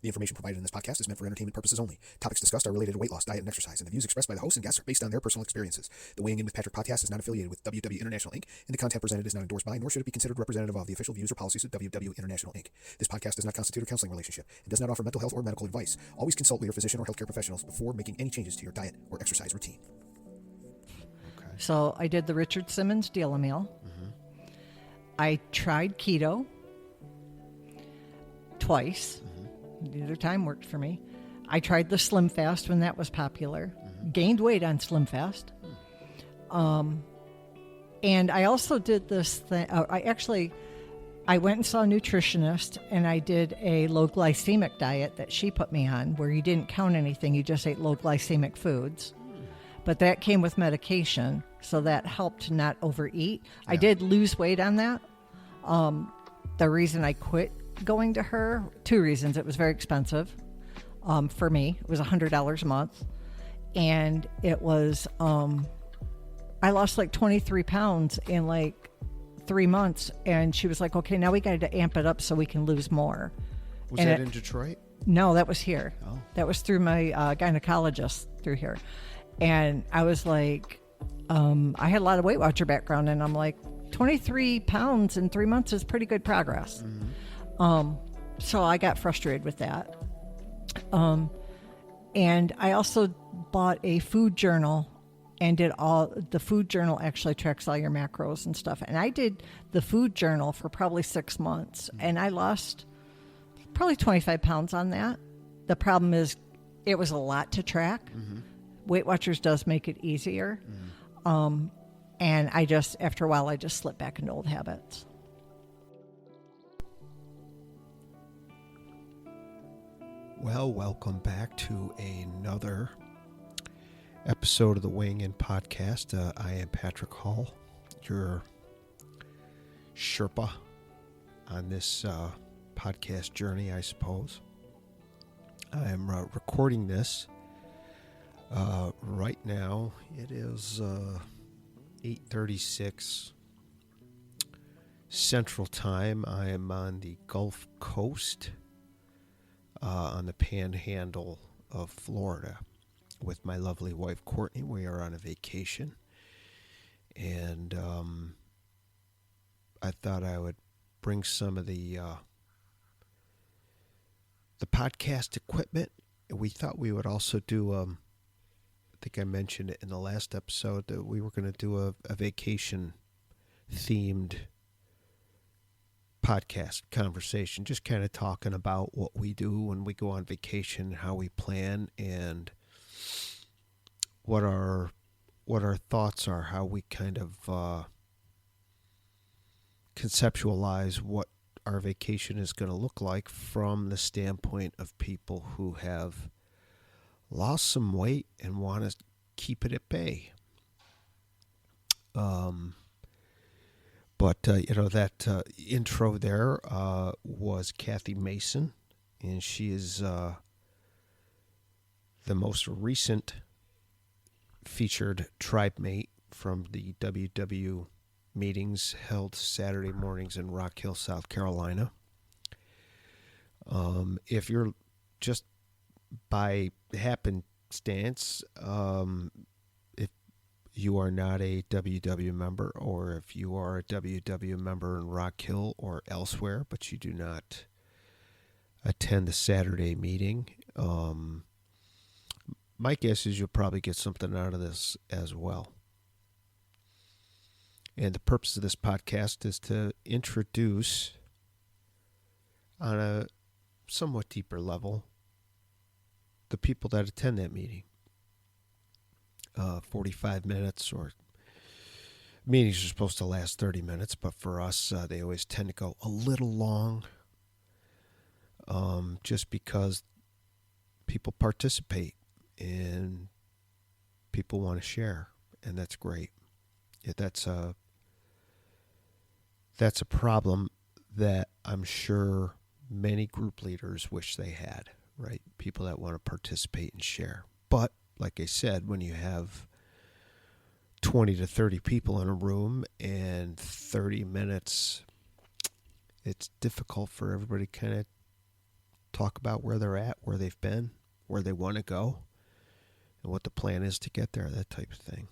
The information provided in this podcast is meant for entertainment purposes only. Topics discussed are related to weight loss, diet, and exercise, and the views expressed by the hosts and guests are based on their personal experiences. The Weighing In with Patrick podcast is not affiliated with WW International Inc., and the content presented is not endorsed by, nor should it be considered representative of the official views or policies of WW International Inc. This podcast does not constitute a counseling relationship and does not offer mental health or medical advice. Always consult with your physician or healthcare professionals before making any changes to your diet or exercise routine. Okay. So I did the Richard Simmons Deal a Meal. I tried keto twice. Neither time worked for me. I tried the Slim Fast when that was popular. Gained weight on Slim Fast. And I also did this thing. I went and saw a nutritionist, and I did a low glycemic diet that she put me on, where you didn't count anything. You just ate low glycemic foods. But that came with medication, so that helped to not overeat. Yeah. I did lose weight on that. The reason I quit going to her, two reasons. It was very expensive for me. It was $100 a month. And it was, I lost like 23 pounds in like 3 months. And she was like, okay, now we got to amp it up so we can lose more. Was that in Detroit? No, that was here. Oh. That was through my gynecologist through here. And I was like, I had a lot of Weight Watcher background, and I'm like, 23 pounds in 3 months is pretty good progress. So I got frustrated with that. And I also bought a food journal and the food journal actually tracks all your macros and stuff. And I did the food journal for probably 6 months, and I lost probably 25 pounds on that. The problem is it was a lot to track. Weight Watchers does make it easier. And after a while, I just slipped back into old habits. Well, welcome back to another episode of the Weighing In podcast. I am Patrick Hall, your Sherpa on this podcast journey, I suppose. I am recording this right now. It is 8:36 Central Time. I am on the Gulf Coast, on the panhandle of Florida with my lovely wife Courtney. We are on a vacation, and I thought I would bring some of the podcast equipment. We thought we would also do I think I mentioned it in the last episode that we were going to do a vacation themed podcast conversation, just kind of talking about what we do when we go on vacation, how we plan, and what our thoughts are, how we kind of conceptualize what our vacation is going to look like from the standpoint of people who have lost some weight and want to keep it at bay. But that intro there was Kathy Mason, and she is the most recent featured tribe mate from the WW meetings held Saturday mornings in Rock Hill, South Carolina. If you're just by happenstance, if you are not a WW member, or if you are a WW member in Rock Hill or elsewhere, but you do not attend the Saturday meeting, my guess is you'll probably get something out of this as well. And the purpose of this podcast is to introduce, on a somewhat deeper level, the people that attend that meeting. 45 minutes, or meetings are supposed to last 30 minutes, but for us, they always tend to go a little long, just because people participate and people want to share, and that's great. That's a problem that I'm sure many group leaders wish they had, right? People that want to participate and share. But like I said, when you have 20 to 30 people in a room and 30 minutes, it's difficult for everybody to kind of talk about where they're at, where they've been, where they want to go, and what the plan is to get there, that type of thing.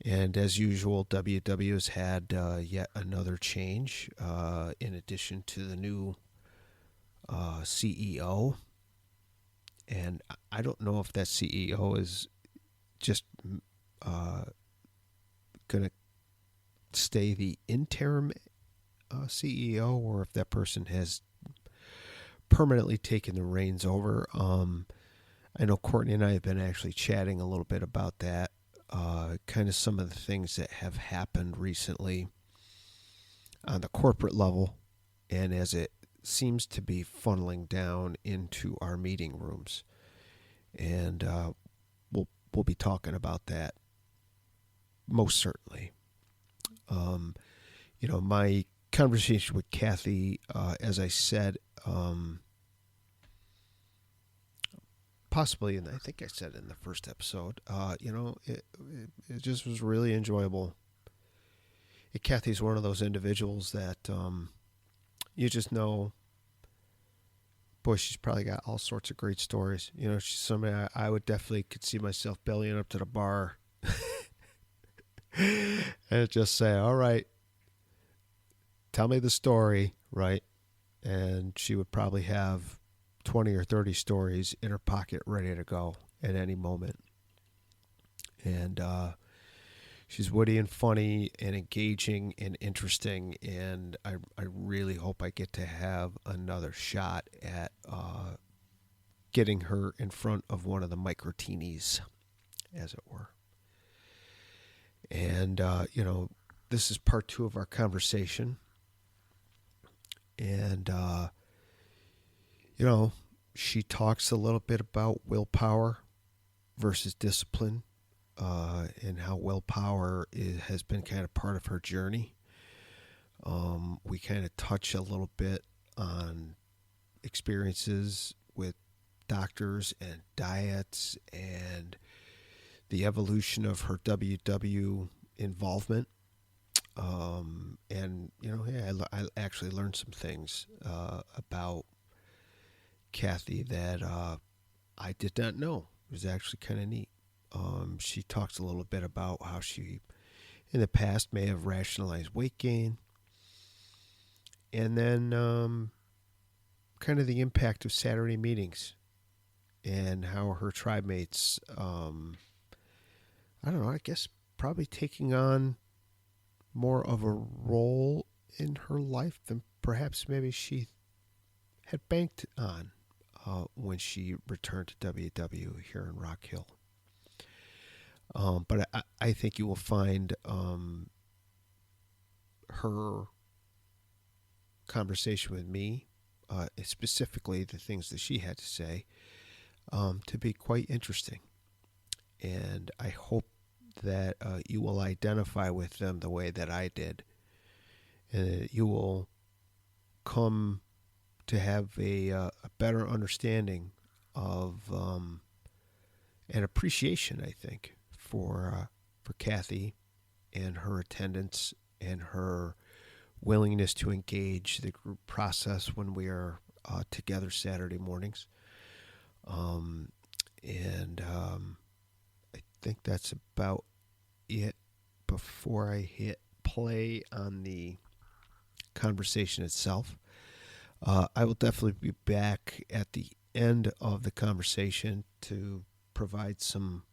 And as usual, WW has had yet another change in addition to the new CEO. And I don't know if that CEO is just going to stay the interim CEO, or if that person has permanently taken the reins over. I know Courtney and I have been actually chatting a little bit about that, kind of some of the things that have happened recently on the corporate level, and as it seems to be funneling down into our meeting rooms. And we'll be talking about that most certainly. My conversation with Kathy, as I said, possibly, and I think I said in the first episode, it just was really enjoyable. Kathy's one of those individuals that you just know, boy, she's probably got all sorts of great stories. She's somebody I would definitely could see myself bellying up to the bar and just say, all right, tell me the story, right? And she would probably have 20 or 30 stories in her pocket ready to go at any moment. And she's witty and funny and engaging and interesting, and I really hope I get to have another shot at getting her in front of one of the microteenies, as it were. And, this is part 2 of our conversation. And, she talks a little bit about willpower versus discipline, and how willpower has been kind of part of her journey. We kind of touch a little bit on experiences with doctors and diets and the evolution of her WW involvement. I actually learned some things about Kathy that I did not know. It was actually kind of neat. She talks a little bit about how she, in the past, may have rationalized weight gain. And then kind of the impact of Saturday meetings and how her tribe mates, I guess probably taking on more of a role in her life than perhaps maybe she had banked on when she returned to WW here in Rock Hill. But I think you will find her conversation with me, specifically the things that she had to say, to be quite interesting. And I hope that you will identify with them the way that I did. And that you will come to have a better understanding of an appreciation, I think, for Kathy and her attendance and her willingness to engage the group process when we are together Saturday mornings. I think that's about it before I hit play on the conversation itself. I will definitely be back at the end of the conversation to provide some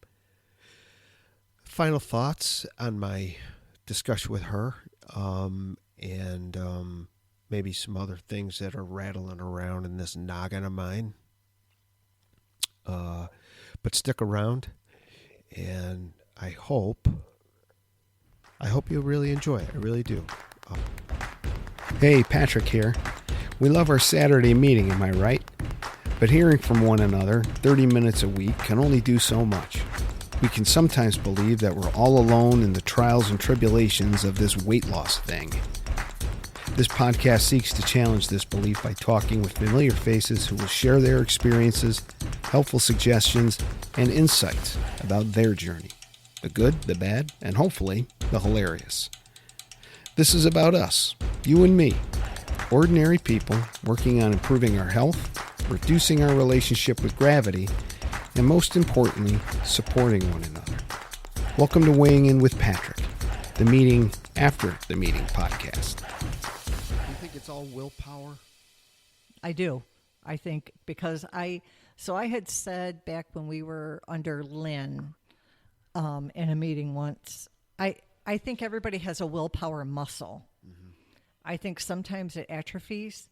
final thoughts on my discussion with her, and maybe some other things that are rattling around in this noggin of mine. But stick around, and I hope you'll really enjoy it. I really do. Hey, Patrick here. We love our Saturday meeting, am I right? But hearing from one another 30 minutes a week can only do so much. We can sometimes believe that we're all alone in the trials and tribulations of this weight loss thing. This podcast seeks to challenge this belief by talking with familiar faces who will share their experiences, helpful suggestions, and insights about their journey. The good, the bad, and hopefully the hilarious. This is about us, you and me, Ordinary people working on improving our health, reducing our relationship with gravity, and most importantly, supporting one another. Welcome to Weighing In with Patrick, the meeting after the meeting podcast. You think it's all willpower? I do. I think because I had said back when we were under Lynn in a meeting once, I think everybody has a willpower muscle. Mm-hmm. I think sometimes it atrophies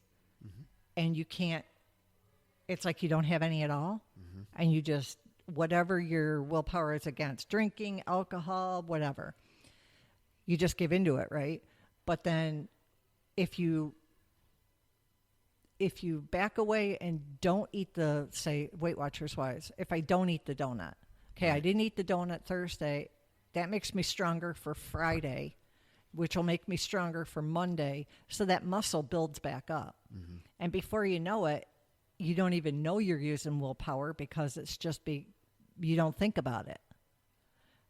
and you can't, it's like you don't have any at all. Mm-hmm. And you just, whatever your willpower is against, drinking, alcohol, whatever, you just give into it, right? But then if you back away and don't eat the, say, Weight Watchers wise, if I don't eat the donut, okay, I didn't eat the donut Thursday, that makes me stronger for Friday, which will make me stronger for Monday, so that muscle builds back up. Mm-hmm. And before you know it, you don't even know you're using willpower because it's just you don't think about it.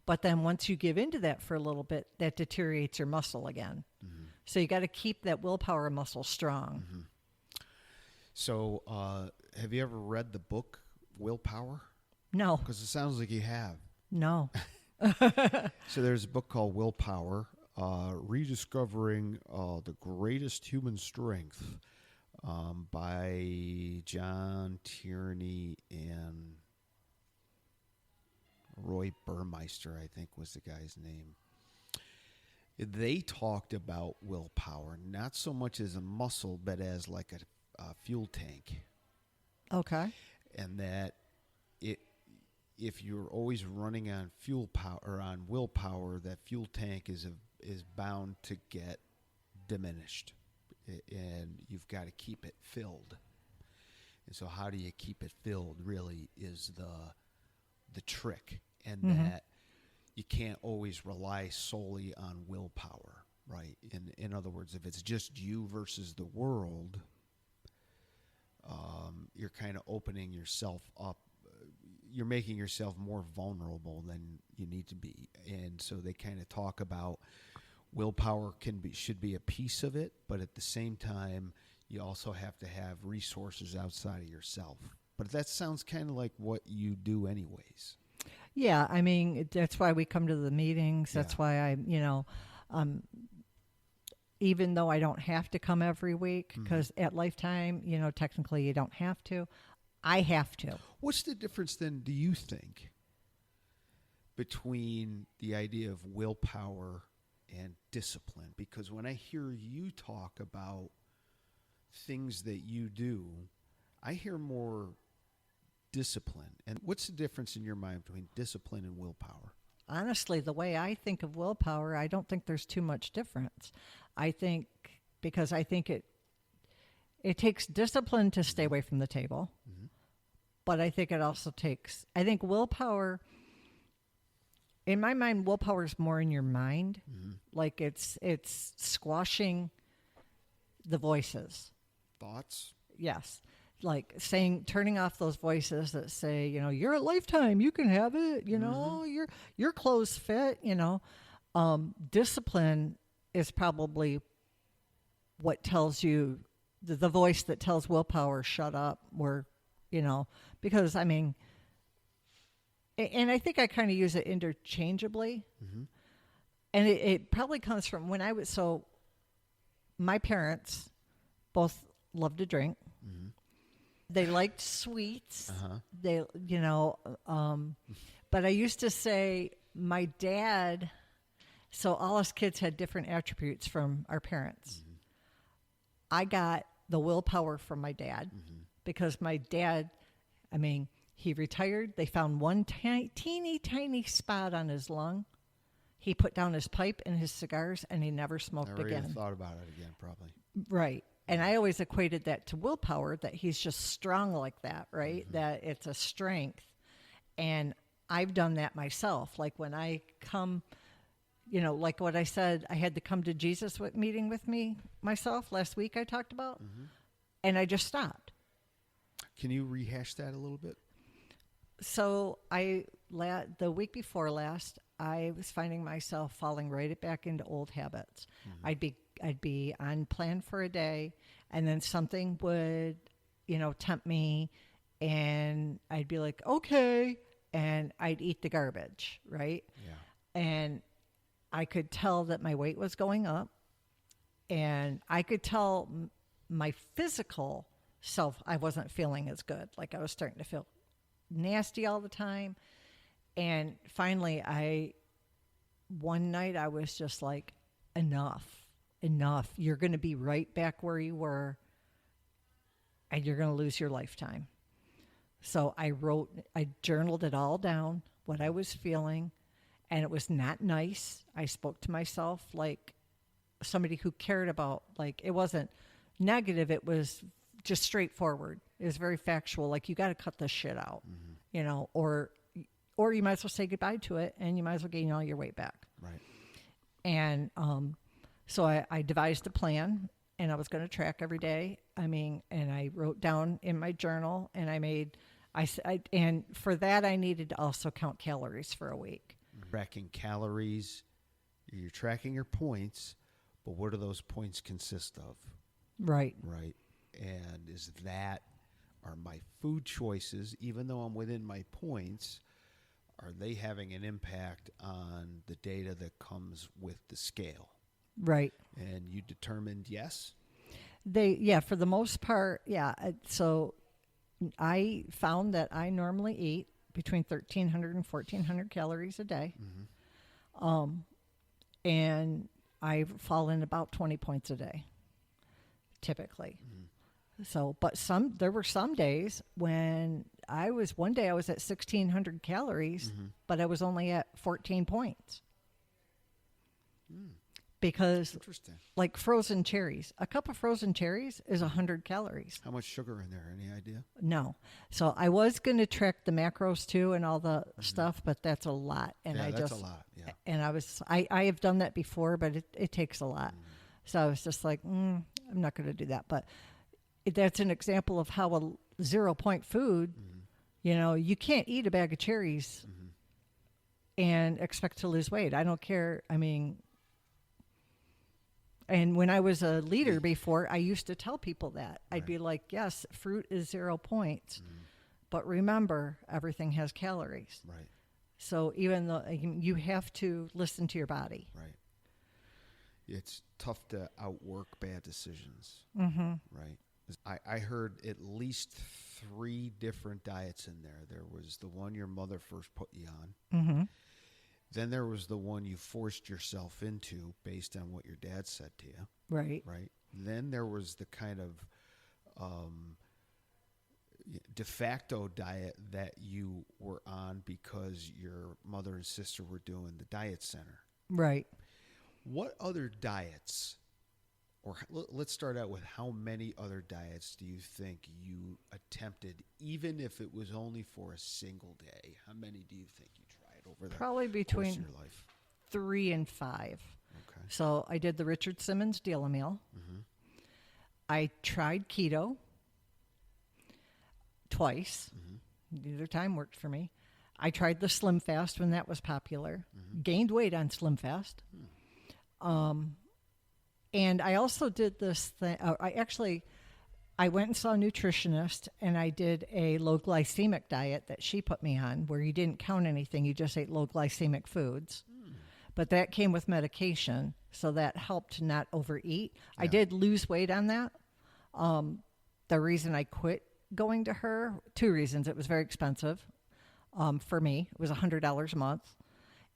But then once you give into that for a little bit, that deteriorates your muscle again. Mm-hmm. So you got to keep that willpower muscle strong. Mm-hmm. So, have you ever read the book Willpower? No. Because it sounds like you have. No. So there's a book called Willpower, Rediscovering the Greatest Human Strength by John Tierney and Roy Burmeister, I think was the guy's name. They talked about willpower, not so much as a muscle, but as like a fuel tank. Okay. And that if you're always running on fuel power or on willpower, that fuel tank is bound to get diminished, and you've got to keep it filled. And so, how do you keep it filled? Really, is the trick, and that you can't always rely solely on willpower, right? In other words, if it's just you versus the world, you're kind of opening yourself up. You're making yourself more vulnerable than you need to be. And so they kind of talk about willpower should be a piece of it, but at the same time, you also have to have resources outside of yourself. But that sounds kind of like what you do anyways. Yeah, I mean, that's why we come to the meetings. That's why I, even though I don't have to come every week, because at Lifetime, technically you don't have to, I have to. What's the difference then, do you think, between the idea of willpower and discipline? Because when I hear you talk about things that you do, I hear more discipline. And what's the difference in your mind between discipline and willpower? Honestly, the way I think of willpower, I don't think there's too much difference. I think it takes discipline to stay away from the table. Mm-hmm. But I think it also takes, willpower, in my mind, willpower is more in your mind. Mm-hmm. Like it's squashing the voices. Thoughts? Yes. Like turning off those voices that say, you're at Lifetime, you can have it, your clothes fit, Discipline is probably what tells you, the voice that tells willpower, shut up, because I mean, and I think I kind of use it interchangeably. Mm-hmm. And it probably comes from when my parents both loved to drink. Mm-hmm. They liked sweets. Uh-huh. But I used to say my dad, so all us kids had different attributes from our parents. Mm-hmm. I got the willpower from my dad because my dad, he retired. They found one teeny tiny spot on his lung. He put down his pipe and his cigars, and he never smoked again. Never thought about it again, probably. Right. And I always equated that to willpower, that he's just strong like that, right? Mm-hmm. That it's a strength. And I've done that myself. Like when I come, like what I said, I had to come to Jesus meeting with me myself last week I talked about, and I just stopped. Can you rehash that a little bit? So the week before last, I was finding myself falling right back into old habits. Mm-hmm. I'd be on plan for a day, And then something would, tempt me, and I'd be like, okay, and I'd eat the garbage, right? Yeah. And I could tell that my weight was going up, and I could tell my physical self, I wasn't feeling as good. Like I was starting to feel nasty all the time. And finally, one night I was just like, enough. You're going to be right back where you were, and you're going to lose your lifetime. So I journaled it all down, what I was feeling, and it was not nice. I spoke to myself like somebody who cared about, like, it wasn't negative, it was just straightforward. It was very factual, like, you got to cut this shit out, or you might as well say goodbye to it, and you might as well gain all your weight back. Right. And so I devised a plan, and I was going to track every day. And I wrote down in my journal, and and for that I needed to also count calories for a week. Tracking calories, you're tracking your points, but what do those points consist of? Right. Right. And are my food choices, even though I'm within my points, are they having an impact on the data that comes with the scale? Right. And you determined yes? For the most part, yeah. So I found that I normally eat between 1,300 and 1,400 calories a day. Mm-hmm. And I fall in about 20 points a day, typically. Mm-hmm. So, but there were some days when one day I was at 1,600 calories, mm-hmm. but I was only at 14 points. Because, like frozen cherries, a cup of frozen cherries is 100 calories. How much sugar in there? Any idea? No. So I was going to track the macros too and all the stuff, but that's a lot. And that's a lot. Yeah. And I have done that before, but it takes a lot. So I was just like, I'm not going to do that. But that's an example of how a 0-point food, you can't eat a bag of cherries and expect to lose weight. I don't care. And when I was a leader before, I used to tell people that. I'd be like, yes, fruit is 0 points. But remember, everything has calories. Right. So even though you have to listen to your body. Right. It's tough to outwork bad decisions. Mm-hmm. Right. I heard at least 3 different diets in there. There was the one your mother first put you on. Mm-hmm. Then there was the one you forced yourself into based on what your dad said to you. Right. Right. Then there was the kind of de facto diet that you were on because your mother and sister were doing the diet center. Right. What other diets, or let's start out with how many other diets do you think you attempted, even if it was only for a single day? How many do you think you tried over the Probably course between of your life? 3 and 5. Okay. So I did the Richard Simmons Deal-A Meal. Mm-hmm. I tried keto twice. Mm-hmm. Neither time worked for me. I tried the Slim Fast when that was popular. Mm-hmm. Gained weight on Slim Fast. And I also did this thing. I went and saw a nutritionist, and I did a low glycemic diet that she put me on, where you didn't count anything. You just ate low glycemic foods. But that came with medication, so that helped to not overeat. Yeah. I did lose weight on that. The reason I quit going to her, 2 reasons. It was very expensive for me. It was $100 a month.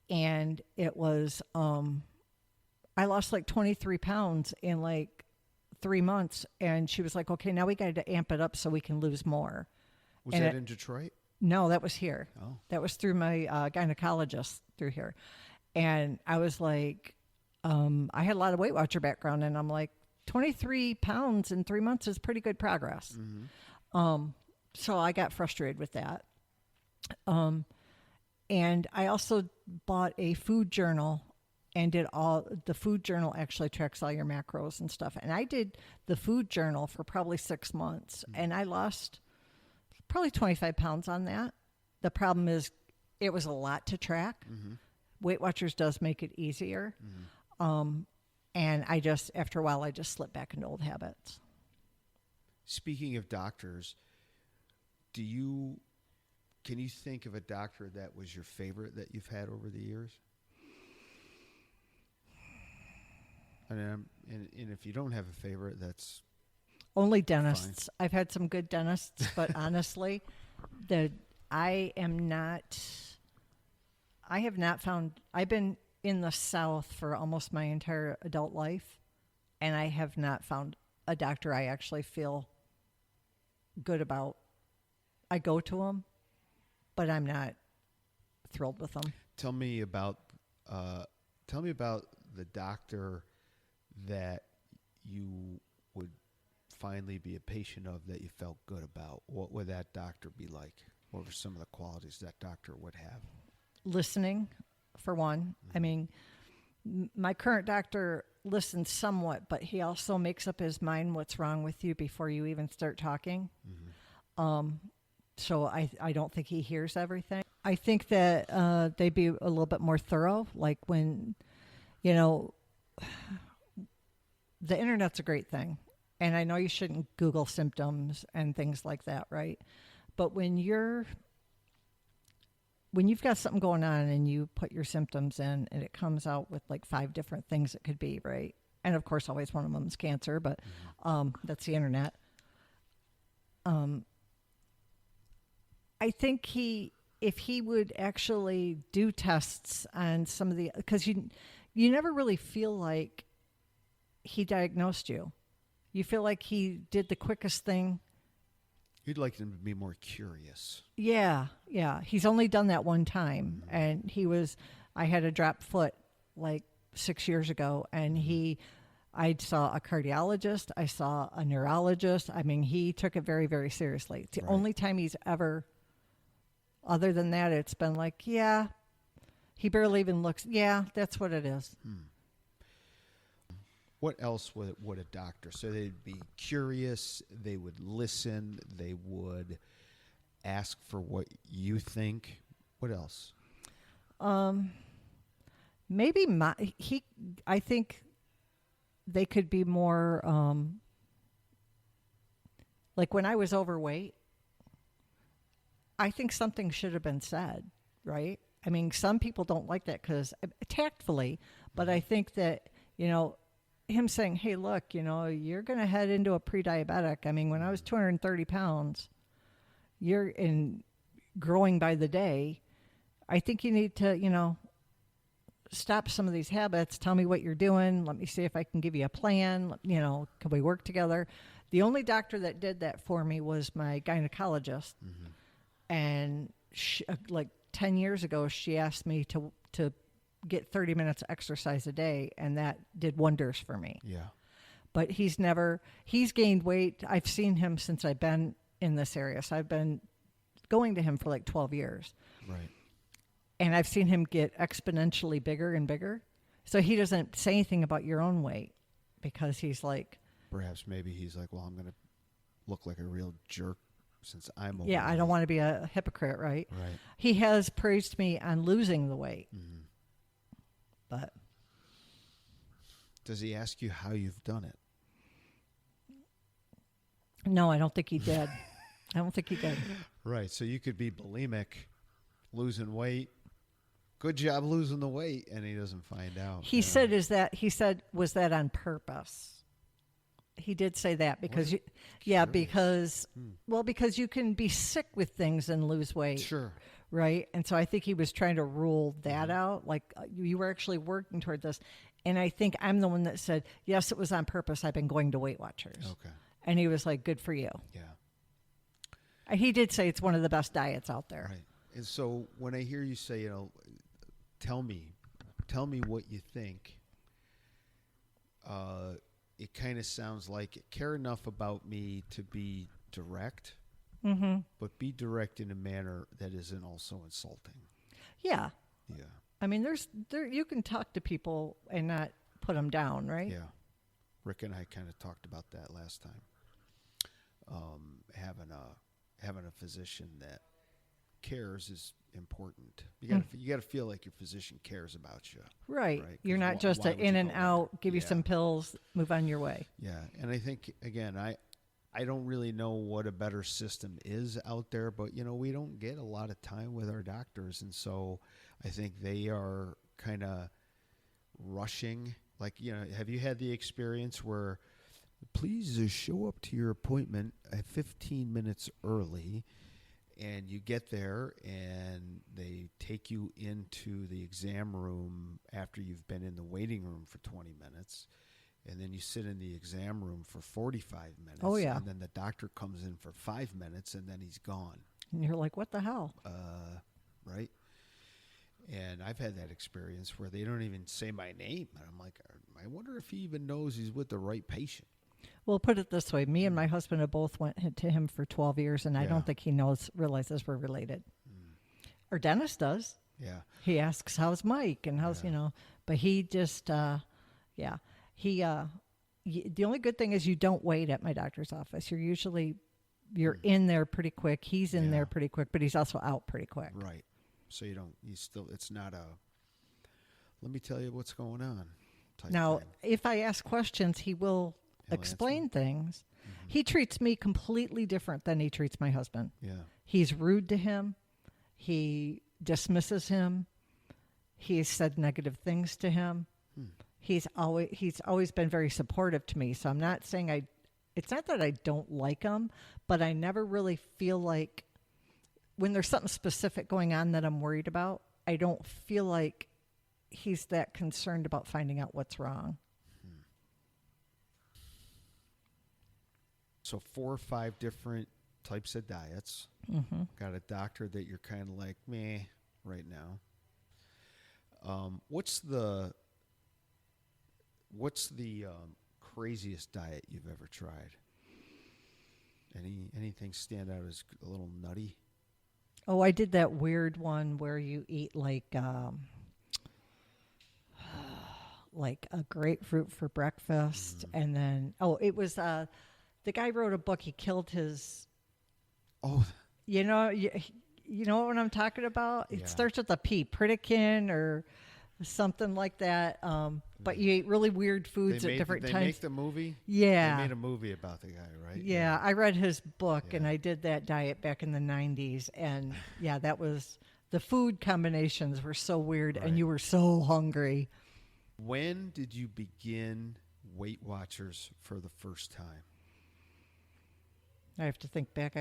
And it was, I lost like 23 pounds in like 3 months. And she was like, okay, now we got to amp it up so we can lose more. Was that in Detroit? No, that was here. Oh. That was through my gynecologist through here. And I was like, I had a lot of Weight Watcher background, and I'm like, 23 pounds in 3 months is pretty good progress. Mm-hmm. So I got frustrated with that. And I also bought a food journal and the food journal actually tracks all your macros and stuff. And I did the food journal for probably 6 months, and I lost probably 25 pounds on that. The problem is it was a lot to track. Mm-hmm. Weight Watchers does make it easier. Mm-hmm. And after a while, I just slipped back into old habits. Speaking of doctors, can you think of a doctor that was your favorite that you've had over the years? And if you don't have a favorite, that's only dentists. Fine. I've had some good dentists, but honestly, I have not found. I've been in the South for almost my entire adult life, and I have not found a doctor I actually feel good about. I go to them, but I'm not thrilled with them. Tell me about the doctor that you would finally be a patient of that you felt good about. What would that doctor be like? What were some of the qualities that doctor would have? Listening, for one. Mm-hmm. I mean, my current doctor listens somewhat, but he also makes up his mind what's wrong with you before you even start talking. Mm-hmm. So I don't think he hears everything. I think that they'd be a little bit more thorough. Like when, the internet's a great thing. And I know you shouldn't Google symptoms and things like that, right? But when you've got something going on and you put your symptoms in and it comes out with like 5 different things it could be, right? And of course, always one of them is cancer, but that's the internet. I think if he would actually do tests on some of because you never really feel like he diagnosed you. You feel like he did the quickest thing. You'd like him to be more curious. Yeah. He's only done that one time. Mm-hmm. And I had a dropped foot like 6 years ago, and I saw a cardiologist. I saw a neurologist. I mean, he took it very, very seriously. It's the only time he's ever, other than that, it's been like, yeah, he barely even looks. Yeah, that's what it is. What else would a doctor? So they'd be curious, they would listen, they would ask for what you think. What else? Maybe I think they could be more, like when I was overweight, I think something should have been said, right? I mean, some people don't like that because tactfully, but I think that, him saying, hey, look, you're going to head into a pre-diabetic. I mean, when I was 230 pounds, you're growing by the day. I think you need to, stop some of these habits. Tell me what you're doing. Let me see if I can give you a plan. Can we work together? The only doctor that did that for me was my gynecologist. Mm-hmm. And she, like 10 years ago, she asked me to get 30 minutes of exercise a day, and that did wonders for me. Yeah. But he's gained weight. I've seen him since I've been in this area. So I've been going to him for like 12 years. Right. And I've seen him get exponentially bigger and bigger. So he doesn't say anything about your own weight because he's like... Perhaps maybe he's like, well, I'm going to look like a real jerk since I'm overweight. Yeah, I don't want to be a hypocrite, right? Right. He has praised me on losing the weight. Mm-hmm. But does he ask you how you've done it? No, I don't think he did. Right. So you could be bulimic, losing weight. Good job losing the weight, and he doesn't find out. He said, was that on purpose? He did say that because because you can be sick with things and lose weight. Sure. Right. And so I think he was trying to rule that out. Like you were actually working toward this. And I think I'm the one that said, yes, it was on purpose. I've been going to Weight Watchers. Okay. And he was like, good for you. Yeah. And he did say it's one of the best diets out there. Right. And so when I hear you say, tell me what you think, it kind of sounds like care enough about me to be direct. Mm-hmm. But be direct in a manner that isn't also insulting. Yeah. Yeah. I mean, you can talk to people and not put them down, right? Yeah. Rick and I kind of talked about that last time. Having a physician that cares is important. You got to feel like your physician cares about you. Right. You're not just in and out, give you some pills, move on your way. Yeah. And I think again, I don't really know what a better system is out there, but, we don't get a lot of time with our doctors. And so I think they are kind of rushing. Like, have you had the experience where please show up to your appointment at 15 minutes early, and you get there and they take you into the exam room after you've been in the waiting room for 20 minutes, and then you sit in the exam room for 45 minutes. Oh, yeah. And then the doctor comes in for 5 minutes, and then he's gone. And you're like, what the hell? Right? And I've had that experience where they don't even say my name. And I'm like, I wonder if he even knows he's with the right patient. Well, put it this way. Me and my husband have both went to him for 12 years, and I don't think he realizes we're related. Our dentist does. Yeah. He asks, how's Mike? And how's, but he just, he, the only good thing is you don't wait at my doctor's office. You're in there pretty quick. He's in there pretty quick, but he's also out pretty quick. Right. So it's not let me tell you what's going on type Now, thing. if I ask questions, He'll explain things. Mm-hmm. He treats me completely different than he treats my husband. Yeah. He's rude to him. He dismisses him. He's said negative things to him. He's always been very supportive to me. So I'm not saying it's not that I don't like him, but I never really feel like when there's something specific going on that I'm worried about, I don't feel like he's that concerned about finding out what's wrong. So 4 or 5 different types of diets. Mm-hmm. Got a doctor that you're kind of like, meh, right now. What's the craziest diet you've ever tried? Anything stand out as a little nutty? Oh, I did that weird one where you eat like a grapefruit for breakfast, and then it was the guy wrote a book. He killed his. Oh, you know what I'm talking about. It starts with a P, Pritikin or something like that. But you ate really weird foods at different times. Did they make the movie? Yeah. They made a movie about the guy, right? Yeah, I read his book, and I did that diet back in the 90s. And, that was... The food combinations were so weird, and you were so hungry. When did you begin Weight Watchers for the first time? I have to think back.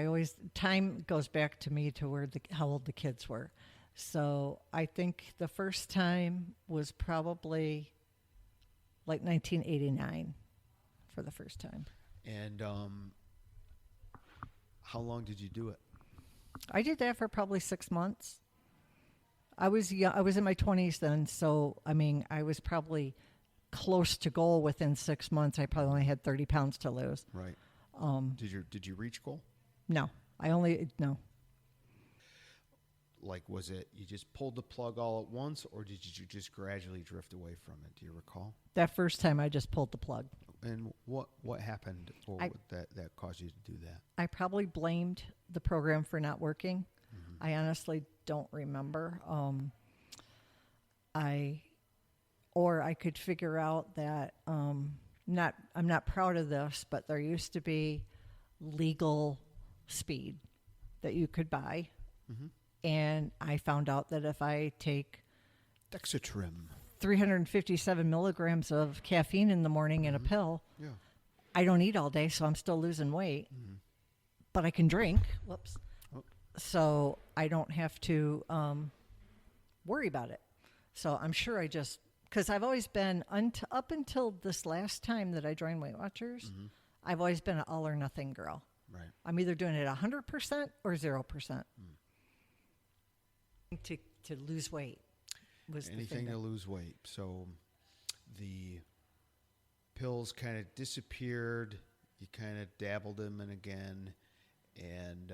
Time goes back to me to how old the kids were. So I think the first time was probably like 1989 for the first time. And how long did you do it? I did that for probably 6 months. I was young, I was in my 20s then, so I was probably close to goal within 6 months. I probably only had 30 pounds to lose. Right. Did you reach goal? No. No. Like, was it you just pulled the plug all at once, or did you just gradually drift away from it? Do you recall? That first time I just pulled the plug. And what happened that caused you to do that? I probably blamed the program for not working. Mm-hmm. I honestly don't remember. I could figure out that I'm not proud of this, but there used to be legal speed that you could buy. Mm-hmm. And I found out that if I take Dexatrim, 357 milligrams of caffeine in the morning in a pill, I don't eat all day, so I'm still losing weight. Mm-hmm. But I can drink. Whoops. Oh. So I don't have to worry about it. So I'm sure because I've always been, up until this last time that I joined Weight Watchers, I've always been an all or nothing girl. Right. I'm either doing it 100% or 0%. To lose weight was anything to lose weight. So the pills kind of disappeared. You kind of dabbled them in again. And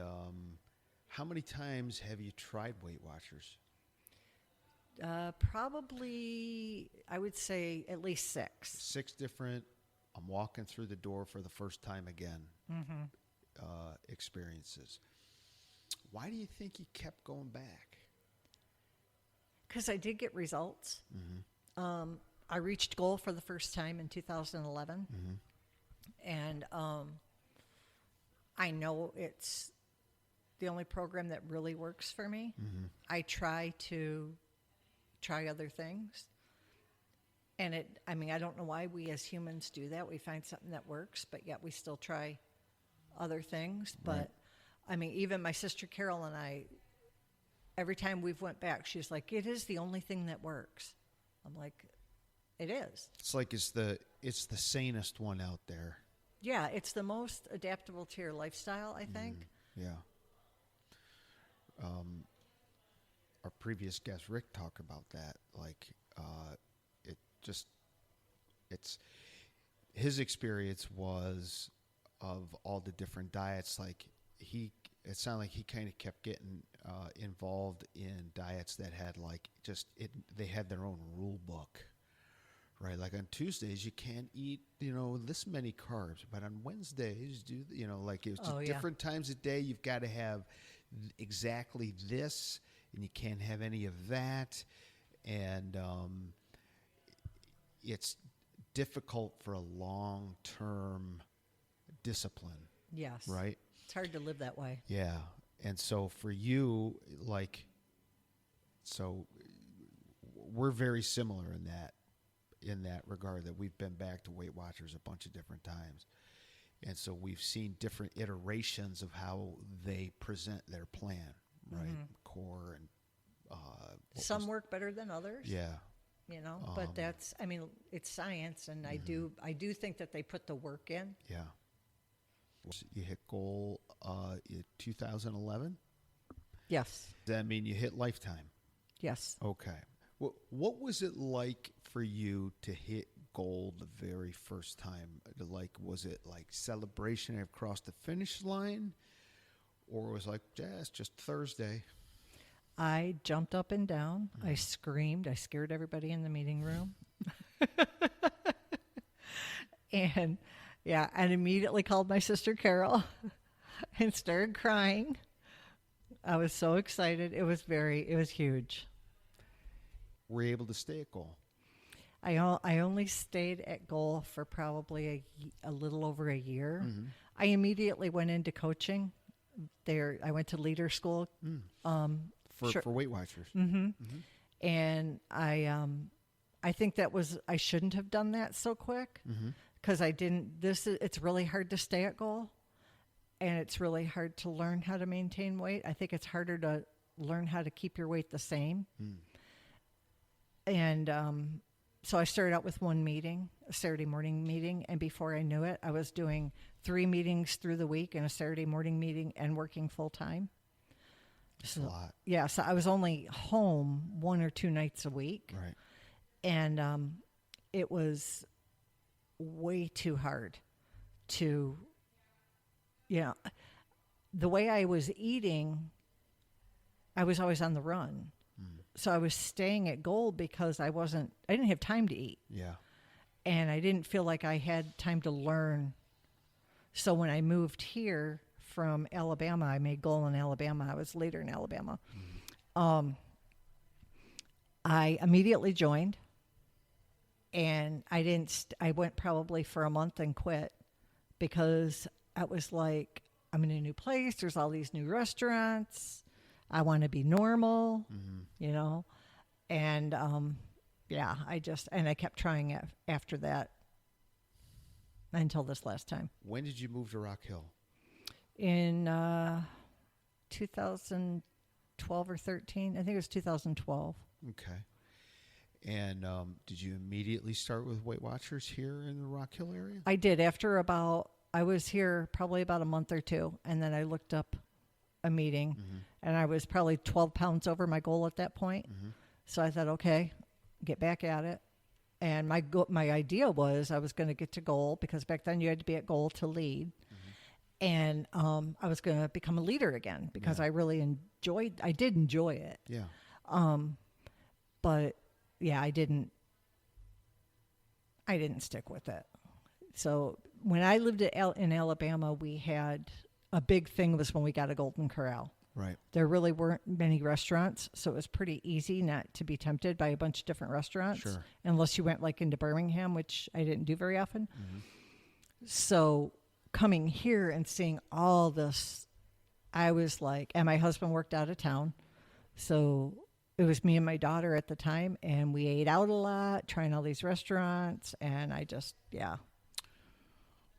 how many times have you tried Weight Watchers? Probably, I would say at least 6. 6 different, I'm walking through the door for the first time again, experiences. Why do you think you kept going back? Because I did get results. Mm-hmm. I reached goal for the first time in 2011. Mm-hmm. And I know it's the only program that really works for me. Mm-hmm. I try to try other things. And I don't know why we as humans do that. We find something that works, but yet we still try other things. But Right. Even my sister Carol and I, every time we've went back, she's like, it is the only thing that works. I'm like, it is. It's like it's the sanest one out there. Yeah, it's the most adaptable to your lifestyle, I think. Yeah. Our previous guest Rick talked about that. Like, it's his experience was of all the different diets. Like it sounded like he kind of kept getting involved in diets that had they had their own rule book. Right, like on Tuesdays you can't eat, this many carbs, but on Wednesdays it's just different times a day. You've got to have exactly this, and you can't have any of that, and it's difficult for a long-term discipline. Yes. Right. It's hard to live that way. Yeah, and so for you, we're very similar in that regard, that we've been back to Weight Watchers a bunch of different times. And so we've seen different iterations of how they present their plan, right? Mm-hmm. Core and some work better than others. Yeah. But that's, it's science, and Mm-hmm. I do think that they put the work in. Yeah. You hit goal in 2011? Yes. Does that mean you hit lifetime? Yes. Okay. What was it like for you to hit goal the very first time? Was it like celebration and crossed the finish line? Or was it like, it's just Thursday? I jumped up and down. I screamed. I scared everybody in the meeting room. And immediately called my sister Carol and started crying. I was so excited. It was huge. Were you able to stay at goal? I only stayed at goal for probably a little over a year. Mm-hmm. I immediately went into coaching. I went to leader school. For Weight Watchers. Mm-hmm. Mm-hmm. And I think I shouldn't have done that so quick, because it's really hard to stay at goal, and it's really hard to learn how to maintain weight. I think it's harder to learn how to keep your weight the same. And so I started out with one meeting, a Saturday morning meeting, and before I knew it, I was doing 3 meetings through the week and a Saturday morning meeting and working full time. That's a lot. Yeah, so I was only home 1 or 2 nights a week. Right. And it was way too hard to, the way I was eating, I was always on the run. So I was staying at goal because I didn't have time to eat. Yeah. And I didn't feel like I had time to learn. So when I moved here from Alabama, I made goal in Alabama. I was later in Alabama. I immediately joined, and I went probably for a month and quit, because I was like, I'm in a new place. There's all these new restaurants. I want to be normal, and I kept trying it after that until this last time. When did you move to Rock Hill? In 2012 or 13. I think it was 2012. Okay. And did you immediately start with Weight Watchers here in the Rock Hill area? I did. I was here probably about a month or 2, and then I looked up a meeting, and I was probably 12 pounds over my goal at that point. So I thought, okay, get back at it. And my idea was I was going to get to goal, because back then you had to be at goal to lead. And I was going to become a leader again, because I did enjoy it. Yeah. But yeah, I didn't stick with it. So when I lived in Alabama, we had a big thing was when we got a Golden Corral. Right. There really weren't many restaurants, so it was pretty easy not to be tempted by a bunch of different restaurants. Sure. Unless you went like into Birmingham, which I didn't do very often. So coming here and seeing all this, I was like, and my husband worked out of town. So it was me and my daughter at the time, and we ate out a lot, trying all these restaurants, and I just, yeah.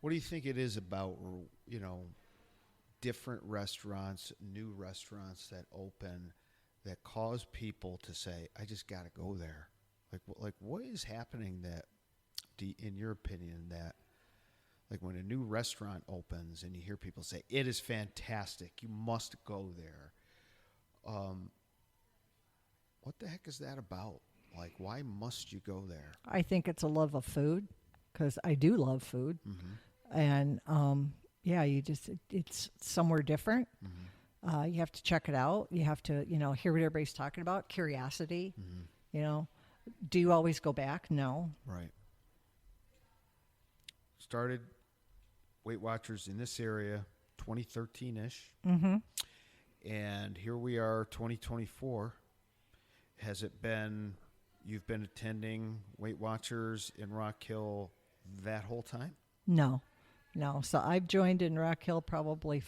What do you think it is about, different restaurants, new restaurants that open that cause people to say, I just got to go there? Like what is happening that, in your opinion, that like when a new restaurant opens and you hear people say, it is fantastic, you must go there. What the heck is that about? Like, why must you go there? I think it's a love of food, because I do love food. Mm-hmm. And, it's somewhere different. Mm-hmm. You have to check it out. You have to, hear what everybody's talking about. Curiosity, Mm-hmm. Do you always go back? No. Right. Started Weight Watchers in this area 2013-ish. Mm-hmm. And here we are, 2024. Has it been, you've been attending Weight Watchers in Rock Hill that whole time? No. So I've joined in Rock Hill probably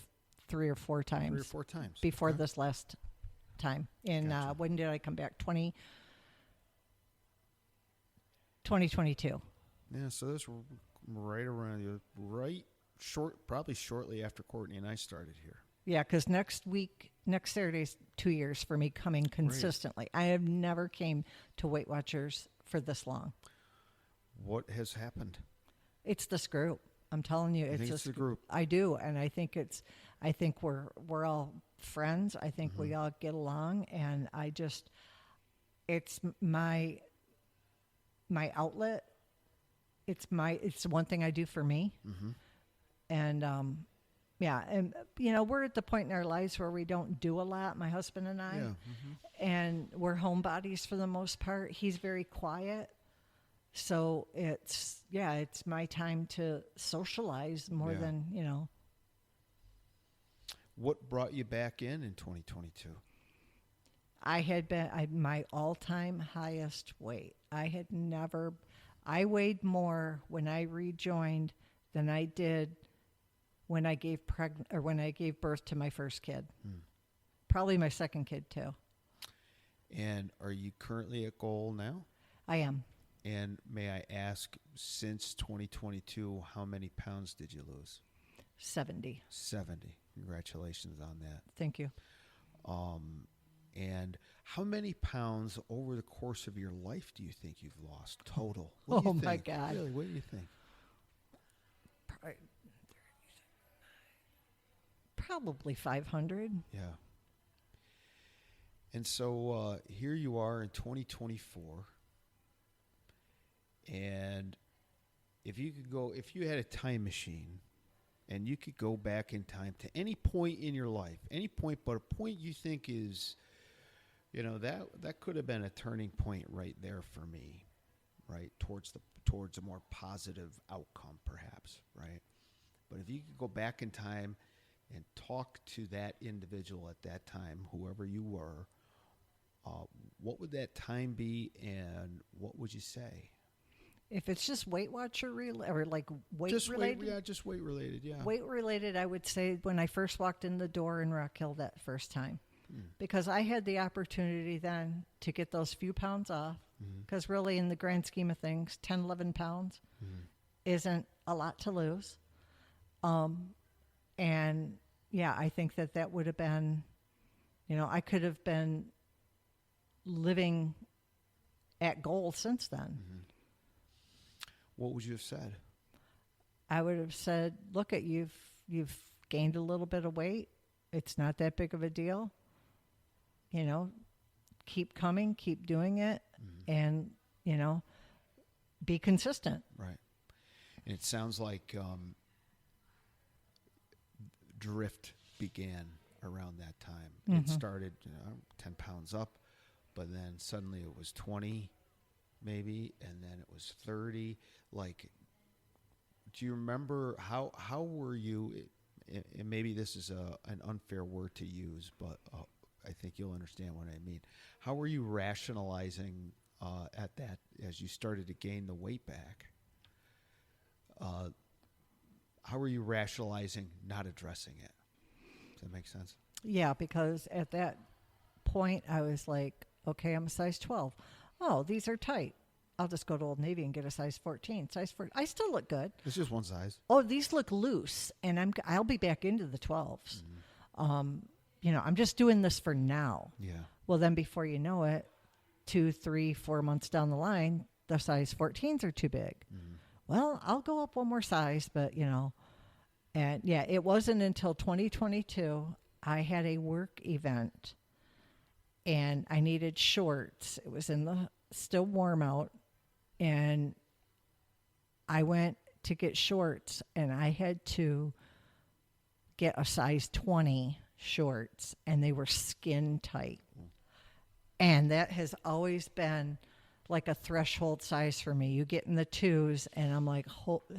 3 or 4 times. 3 or 4 times. Before this last time. Gotcha. When did I come back? 2022. Yeah, so this right around, probably shortly after Courtney and I started here. Yeah, because next Saturday's 2 years for me coming consistently. I have never came to Weight Watchers for this long. What has happened? It's this group. I'm telling you, It's the group. I do, and I think we're all friends. I think we all get along, and it's my outlet. It's one thing I do for me. Mm-hmm. And we're at the point in our lives where we don't do a lot, my husband and I. Yeah. Mm-hmm. And we're homebodies for the most part. He's very quiet. So it's my time to socialize more than. What brought you back in 2022? I had been my all-time highest weight. I weighed more when I rejoined than I did when I gave birth to my first kid. Probably my second kid too. And are you currently at goal now? I am. And may I ask, since 2022, how many pounds did you lose? 70. 70. Congratulations on that. Thank you. And how many pounds over the course of your life do you think you've lost total? What do you think? My God. Really, what do you think? Probably 500. Yeah. And so here you are in 2024. And if you had a time machine and you could go back in time to any point in your life, any point but a point you think is, that could have been a turning point right there for me, right? Towards a more positive outcome, perhaps, right? But if you could go back in time and talk to that individual at that time, whoever you were, what would that time be, and what would you say? If it's just Weight Watcher or like weight related? Just weight related, yeah. Weight related, I would say when I first walked in the door in Rock Hill that first time. Because I had the opportunity then to get those few pounds off. Because really, in the grand scheme of things, 10, 11 pounds isn't a lot to lose. And yeah, I think that would have been, I could have been living at goal since then. What would you have said? I would have said, look, you've gained a little bit of weight. It's not that big of a deal. Keep coming, keep doing it, and, be consistent. Right. And it sounds like drift began around that time. It started 10 pounds up, but then suddenly it was 20 maybe, and then it was 30. Like, do you remember how were you, and maybe this is an unfair word to use, but I think you'll understand what I mean. How were you rationalizing at that as you started to gain the weight back? how are you rationalizing not addressing it? Does that make sense? Yeah, because at that point I was like, okay, I'm a size 12. Oh, these are tight. I'll just go to Old Navy and get a size 14. Size 14. I still look good. It's just one size. Oh, these look loose, and I'll be back into the 12s. I'm just doing this for now. Yeah. Well, then before you know it, 2, 3, 4 months down the line, the size 14s are too big. Well, I'll go up one more size, but and yeah, it wasn't until 2022 I had a work event and I needed shorts. It was still warm out, and I went to get shorts and I had to get a size 20 shorts, and they were skin tight. And that has always been like a threshold size for me. You get in the 2s and I'm like,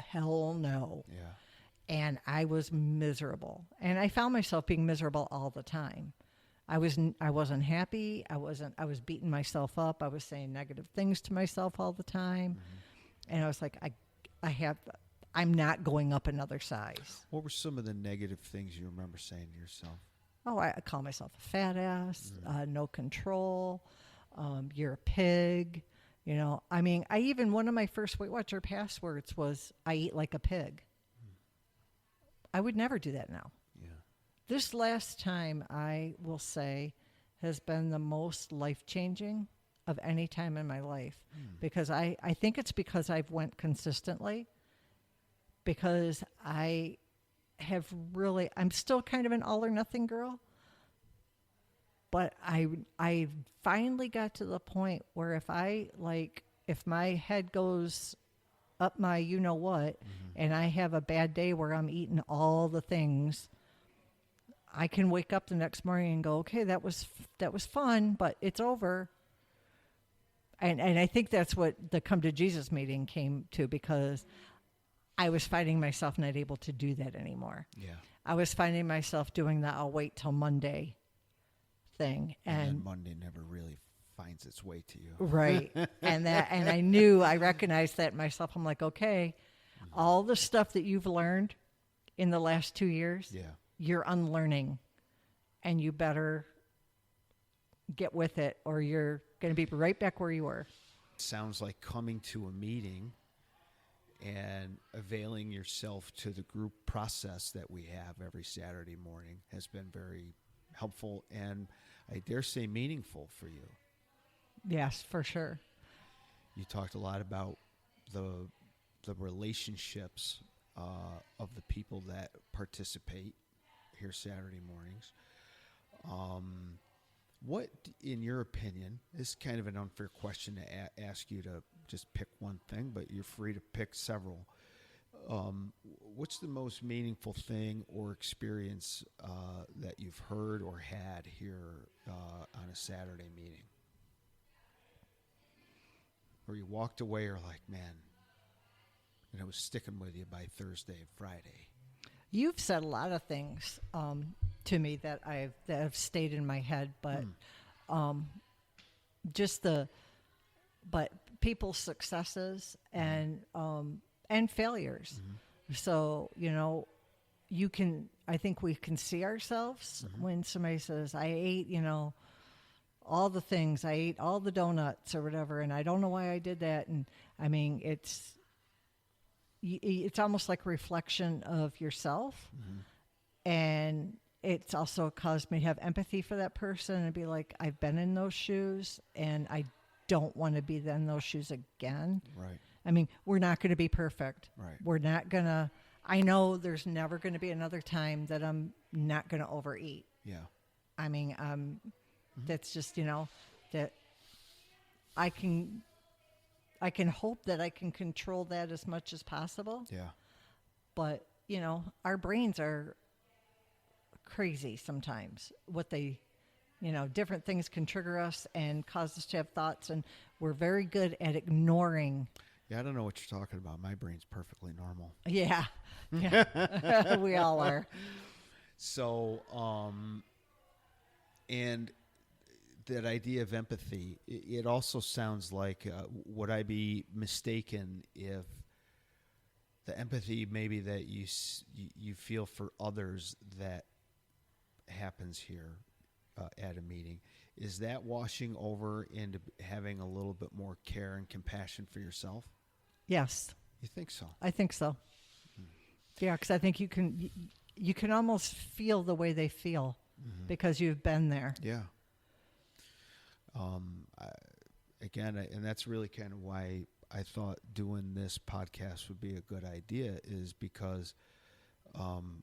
hell no. Yeah. And I was miserable. And I found myself being miserable all the time. I wasn't happy. I was beating myself up. I was saying negative things to myself all the time. And I was like, I'm not going up another size. What were some of the negative things you remember saying to yourself? Oh, I call myself a fat ass, no control, you're a pig. One of my first Weight Watcher passwords was, I eat like a pig. I would never do that now. Yeah. This last time, I will say, has been the most life-changing of any time in my life. Because I think it's because I've went consistently. Because I'm still kind of an all or nothing girl. But I finally got to the point where if my head goes up my you-know-what, and I have a bad day where I'm eating all the things, I can wake up the next morning and go, okay, that was fun, but it's over. And I think that's what the Come to Jesus meeting came to, because I was finding myself not able to do that anymore. Yeah. I was finding myself doing the I'll wait till Monday thing. And then Monday never really finds its way to you. Right. and I recognized that in myself. I'm like, okay, all the stuff that you've learned in the last 2 years, you're unlearning, and you better get with it, or you're going to be right back where you were. Sounds like coming to a meeting and availing yourself to the group process that we have every Saturday morning has been very helpful and, I dare say, meaningful for you. Yes, for sure. You talked a lot about the relationships of the people that participate here Saturday mornings. What, in your opinion, this is kind of an unfair question to ask you to just pick one thing, but you're free to pick several. What's the most meaningful thing or experience that you've heard or had here on a Saturday meeting? Where you walked away or like, man, and it was sticking with you by Thursday and Friday? You've said a lot of things to me that have stayed in my head, but but people's successes and failures. So, I think we can see ourselves when somebody says, I ate, all the things, I ate all the donuts or whatever, and I don't know why I did that. And I mean, it's almost like a reflection of yourself. And it's also caused me to have empathy for that person and be like, I've been in those shoes and I don't want to be in those shoes again. Right. I mean, we're not going to be perfect. Right. We're not going to, I know there's never going to be another time that I'm not going to overeat. Yeah. I mean, that's just, that I can hope that I can control that as much as possible. Yeah. But, our brains are crazy sometimes. What they, different things can trigger us and cause us to have thoughts, and we're very good at ignoring. Yeah, I don't know what you're talking about. My brain's perfectly normal. Yeah. We all are. So, and that idea of empathy, it also sounds like, would I be mistaken if the empathy maybe that you feel for others that happens here at a meeting, is that washing over into having a little bit more care and compassion for yourself? Yes. You think so? I think so. Yeah, because I think you can almost feel the way they feel because you've been there. Yeah. And that's really kind of why I thought doing this podcast would be a good idea, is because,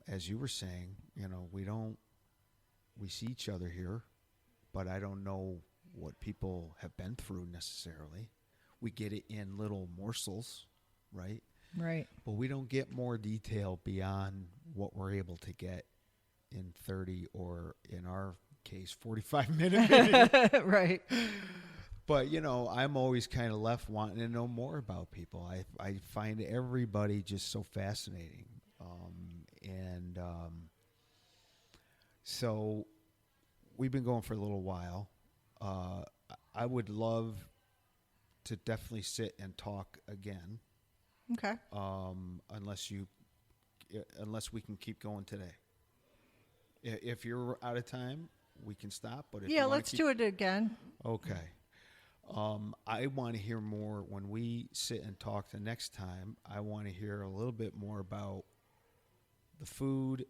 as you were saying, we see each other here, but I don't know what people have been through necessarily. We get it in little morsels, right? Right. But we don't get more detail beyond what we're able to get in 30, or in our case, 45-minute video. Right. But, I'm always kind of left wanting to know more about people. I find everybody just so fascinating. So we've been going for a little while. I would love to definitely sit and talk again. Okay. Unless we can keep going today. If you're out of time, we can stop. But if let's do it again. Okay. I want to hear more when we sit and talk the next time. I want to hear a little bit more about the food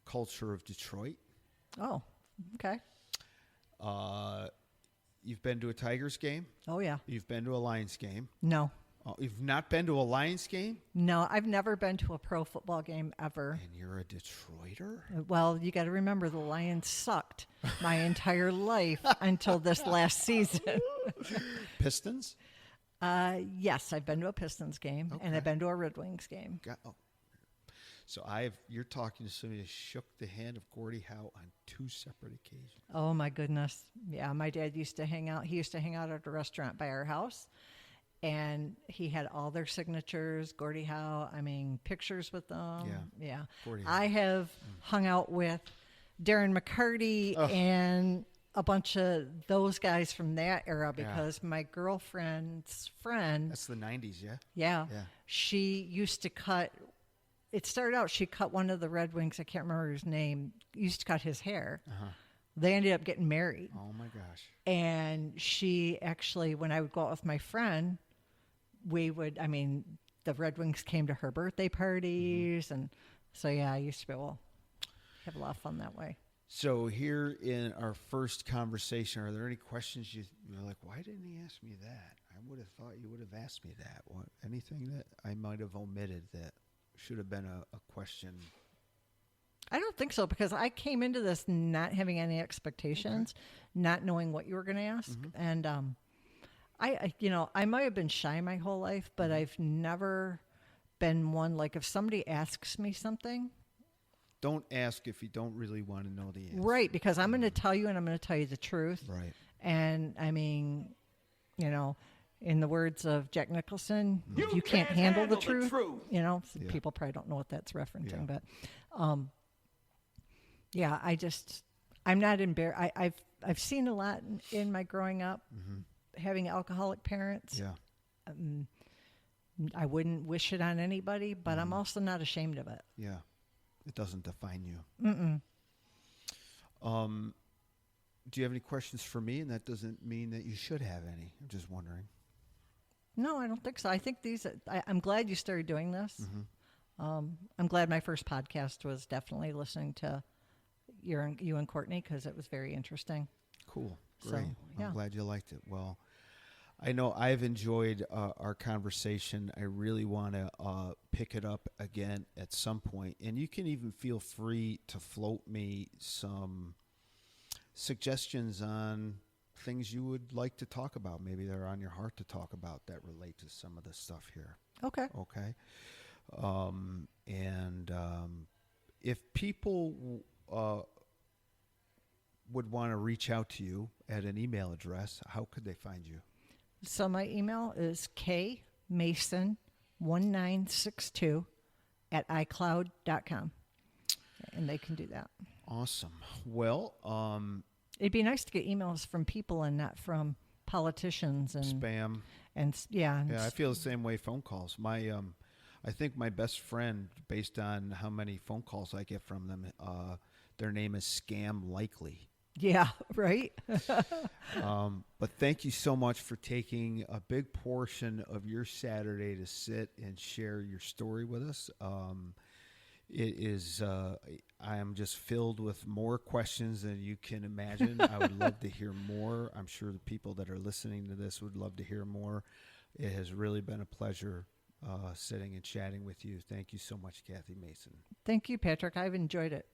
culture of Detroit. Oh, okay. You've been to a Tigers game? Oh, yeah. You've been to a Lions game? No. Oh, you've not been to a Lions game? No, I've never been to a pro football game ever. And you're a Detroiter? Well, you got to remember the Lions sucked my entire life until this last season. Pistons? Yes, I've been to a Pistons game, and I've been to a Red Wings game. So you're talking to somebody that shook the hand of Gordie Howe on 2 separate occasions. Oh, my goodness. Yeah, my dad used to hang out. He used to hang out at a restaurant by our house. And he had all their signatures, Gordie Howe, pictures with them. Yeah. I have hung out with Darren McCarty and a bunch of those guys from that era because my girlfriend's friend. That's the 90s, yeah? Yeah. She used to cut, it started out, she cut one of the Red Wings, I can't remember his name, used to cut his hair. They ended up getting married. Oh, my gosh. And she actually, when I would go out with my friend, the Red Wings came to her birthday parties. And so, I used to be able to have a lot of fun that way. So here in our first conversation, are there any questions you're like, why didn't he ask me that? I would have thought you would have asked me that. Anything that I might have omitted that should have been a question? I don't think so, because I came into this not having any expectations, not knowing what you were going to ask. And I might have been shy my whole life, but I've never been one, like if somebody asks me something. Don't ask if you don't really want to know the answer. Right, because I'm going to tell you, and I'm going to tell you the truth. Right. And in the words of Jack Nicholson, if you can't handle the truth. People probably don't know what that's referencing, but I'm not embarrassed. I've seen a lot in my growing up, having alcoholic parents. Yeah. I wouldn't wish it on anybody, but I'm also not ashamed of it. Yeah. It doesn't define you. Do you have any questions for me? And that doesn't mean that you should have any. I'm just wondering. No, I don't think so. I think I'm glad you started doing this. I'm glad my first podcast was definitely listening to you and Courtney, because it was very interesting. Cool. Great. So, I'm glad you liked it. Well, I know I've enjoyed our conversation. I really want to pick it up again at some point. And you can even feel free to float me some suggestions on things you would like to talk about. Maybe they're on your heart to talk about that relate to some of the stuff here. Okay. If people would want to reach out to you at an email address, how could they find you? So my email is kmason1962@icloud.com. And they can do that. Awesome. Well, it'd be nice to get emails from people and not from politicians and spam. And I feel the same way. Phone calls. My I think my best friend, based on how many phone calls I get from them, their name is Scam Likely. Yeah, right? But thank you so much for taking a big portion of your Saturday to sit and share your story with us. It is, I am just filled with more questions than you can imagine. I would love to hear more. I'm sure the people that are listening to this would love to hear more. It has really been a pleasure sitting and chatting with you. Thank you so much, Kathy Mason. Thank you, Patrick. I've enjoyed it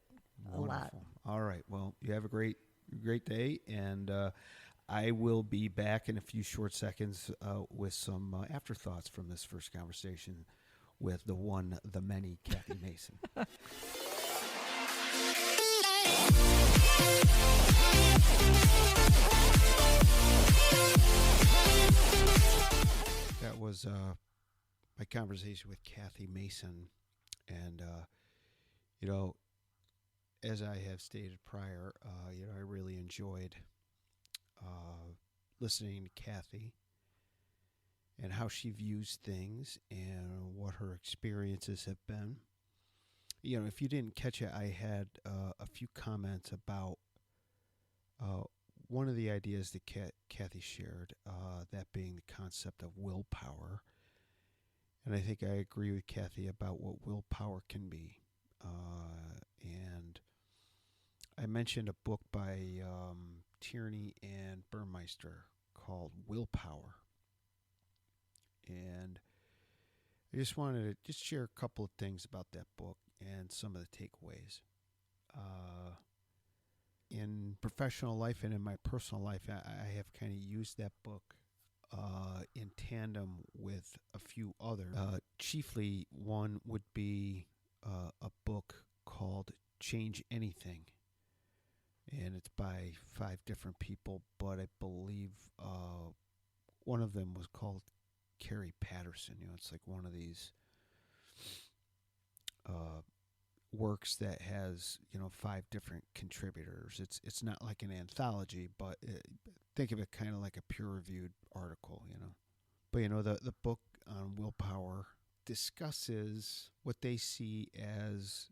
a lot. Wonderful. All right. Well, you have a great day, and I will be back in a few short seconds with some afterthoughts from this first conversation with the one, the many, Kathy Mason. That was my conversation with Kathy Mason, and as I have stated prior, I really enjoyed listening to Kathy and how she views things and what her experiences have been. If you didn't catch it, I had a few comments about one of the ideas that Kathy shared, that being the concept of willpower. And I think I agree with Kathy about what willpower can be. And I mentioned a book by Tierney and Burmeister called Willpower. And I just wanted to share a couple of things about that book and some of the takeaways. In professional life and in my personal life, I have kind of used that book in tandem with a few others. Chiefly, one would be a book called Change Anything. And it's by 5 different people, but I believe one of them was called Carrie Patterson. It's like one of these works that has 5 different contributors. It's not like an anthology, but think of it kind of like a peer-reviewed article. But the book on willpower discusses what they see as,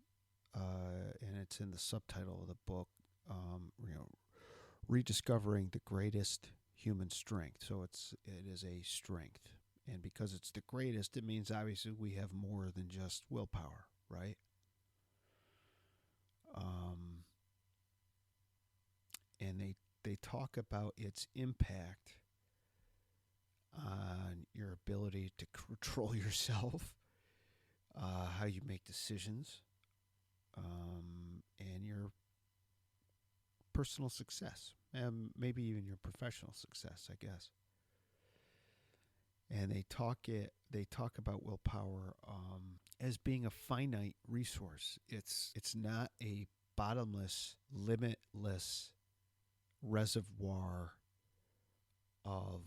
and it's in the subtitle of the book, rediscovering the greatest human strength. So it is a strength. And because it's the greatest, it means obviously we have more than just willpower, right? And they talk about its impact on your ability to control yourself, how you make decisions, and your personal success, and maybe even your professional success, I guess. And they talk about willpower as being a finite resource. It's not a bottomless, limitless reservoir of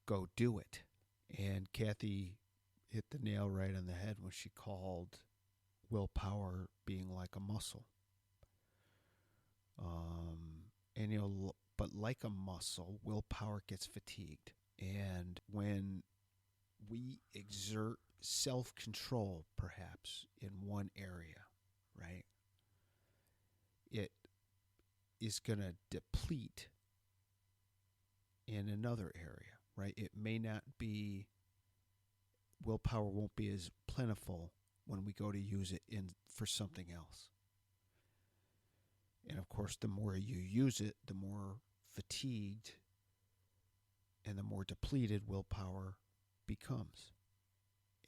go do it. And Kathy hit the nail right on the head when she called willpower being like a muscle. But like a muscle, willpower gets fatigued. And when we exert self-control, perhaps, in one area, right, it is going to deplete in another area, right? It may not be, willpower won't be as plentiful when we go to use it for something else. And of course, the more you use it, the more fatigued and the more depleted willpower becomes.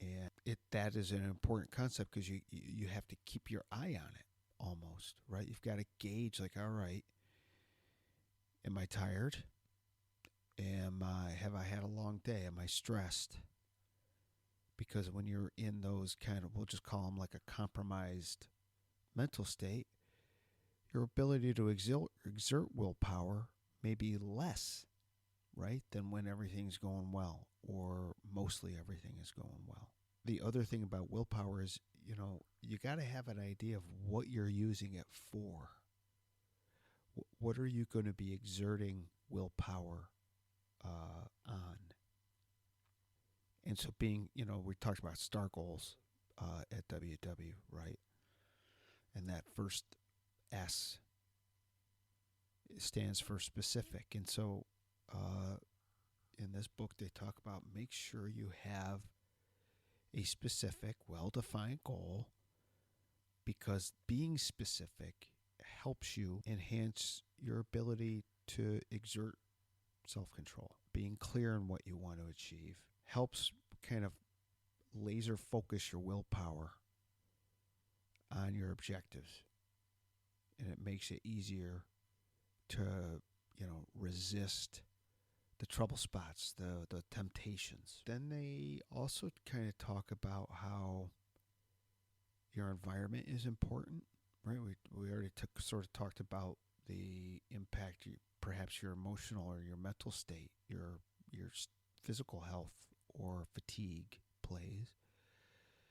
And that is an important concept because you have to keep your eye on it almost, right? You've got to gauge, like, all right, am I tired? Have I had a long day? Am I stressed? Because when you're in those kind of, we'll just call them like a compromised mental state, your ability to exert willpower may be less, right, than when everything's going well, or mostly everything is going well. The other thing about willpower is, you got to have an idea of what you're using it for. What are you going to be exerting willpower on? And so we talked about STAR goals at WW, right? And that first S stands for specific. And so in this book, they talk about make sure you have a specific, well-defined goal, because being specific helps you enhance your ability to exert self-control. Being clear on what you want to achieve helps kind of laser focus your willpower on your objectives, and it makes it easier to, resist the trouble spots, the temptations. Then they also kind of talk about how your environment is important, right? We already talked about the impact perhaps your emotional or your mental state, your physical health or fatigue plays.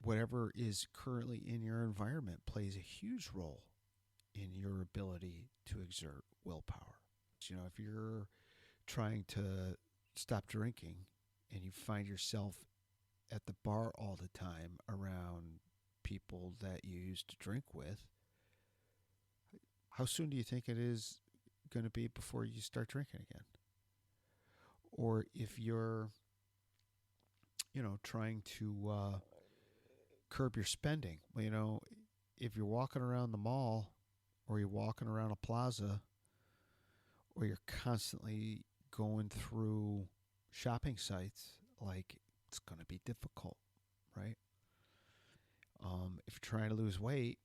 Whatever is currently in your environment plays a huge role in your ability to exert willpower. If you're trying to stop drinking and you find yourself at the bar all the time around people that you used to drink with, how soon do you think it is going to be before you start drinking again? Or if you're, trying to curb your spending, if you're walking around the mall or you're walking around a plaza or you're constantly going through shopping sites, like, it's going to be difficult, right? If you're trying to lose weight,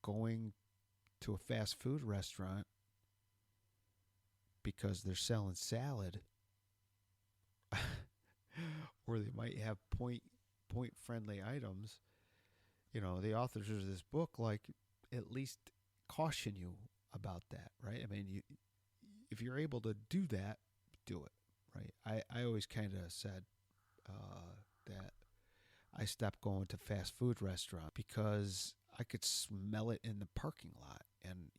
going to a fast food restaurant because they're selling salad or they might have point friendly items, the authors of this book, like, at least caution you about that, right? I mean, if you're able to do that, do it, right? I always kind of said that I stopped going to fast food restaurants because I could smell it in the parking lot. And,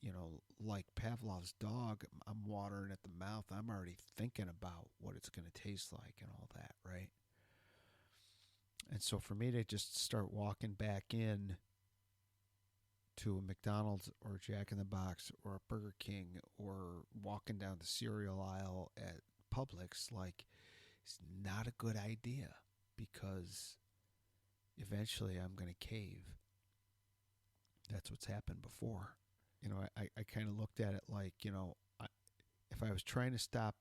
like Pavlov's dog, I'm watering at the mouth. I'm already thinking about what it's going to taste like and all that, right? And so for me to just start walking back in to a McDonald's or a Jack in the Box or a Burger King or walking down the cereal aisle at Publix, like, it's not a good idea, because eventually I'm going to cave. That's what's happened before. I kind of looked at it like, if I was trying to stop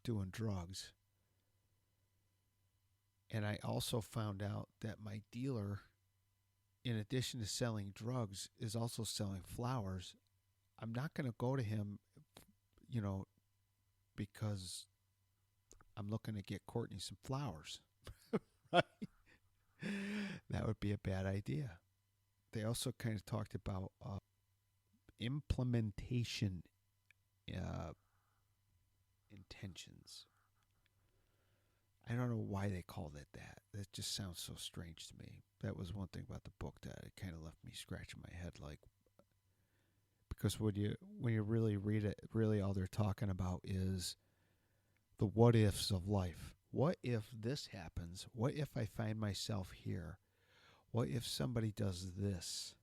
doing drugs and I also found out that my dealer, in addition to selling drugs, is also selling flowers, I'm not going to go to him, because I'm looking to get Courtney some flowers. Right? That would be a bad idea. They also kind of talked about implementation intentions. I don't know why they called it that. That just sounds so strange to me. That was one thing about the book that it kind of left me scratching my head, like, because when you really read it, really all they're talking about is the what ifs of life. What if this happens? What if I find myself here? What if somebody does this?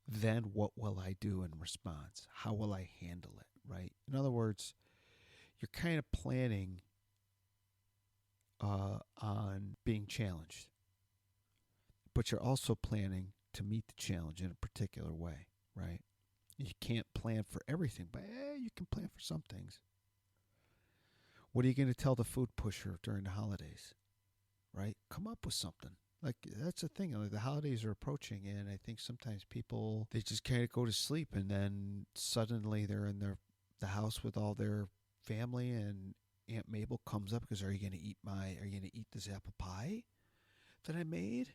Then what will I do in response? How will I handle it, right? In other words, you're kind of planning on being challenged, but you're also planning to meet the challenge in a particular way, right? You can't plan for everything, but you can plan for some things. What are you going to tell the food pusher during the holidays, right? Come up with something. Like, that's the thing. Like, the holidays are approaching, and I think sometimes people, they just kind of go to sleep, and then suddenly they're in the house with all their family, and Aunt Mabel comes up because, are you going to eat this apple pie that I made?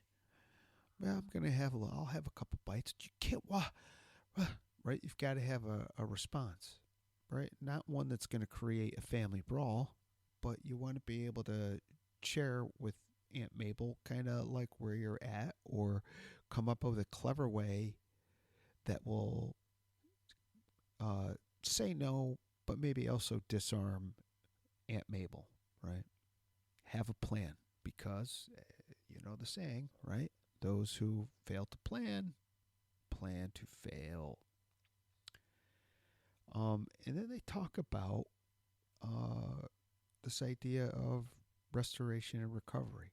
Well, I'll have a couple bites. You can't, right? You've got to have a response, right? Not one that's going to create a family brawl, but you want to be able to share with Aunt Mabel kind of like where you're at, or come up with a clever way that will say no, but maybe also disarm Aunt Mabel, right? Have a plan, because, know the saying, right? Those who fail to plan to fail. And then they talk about this idea of restoration and recovery.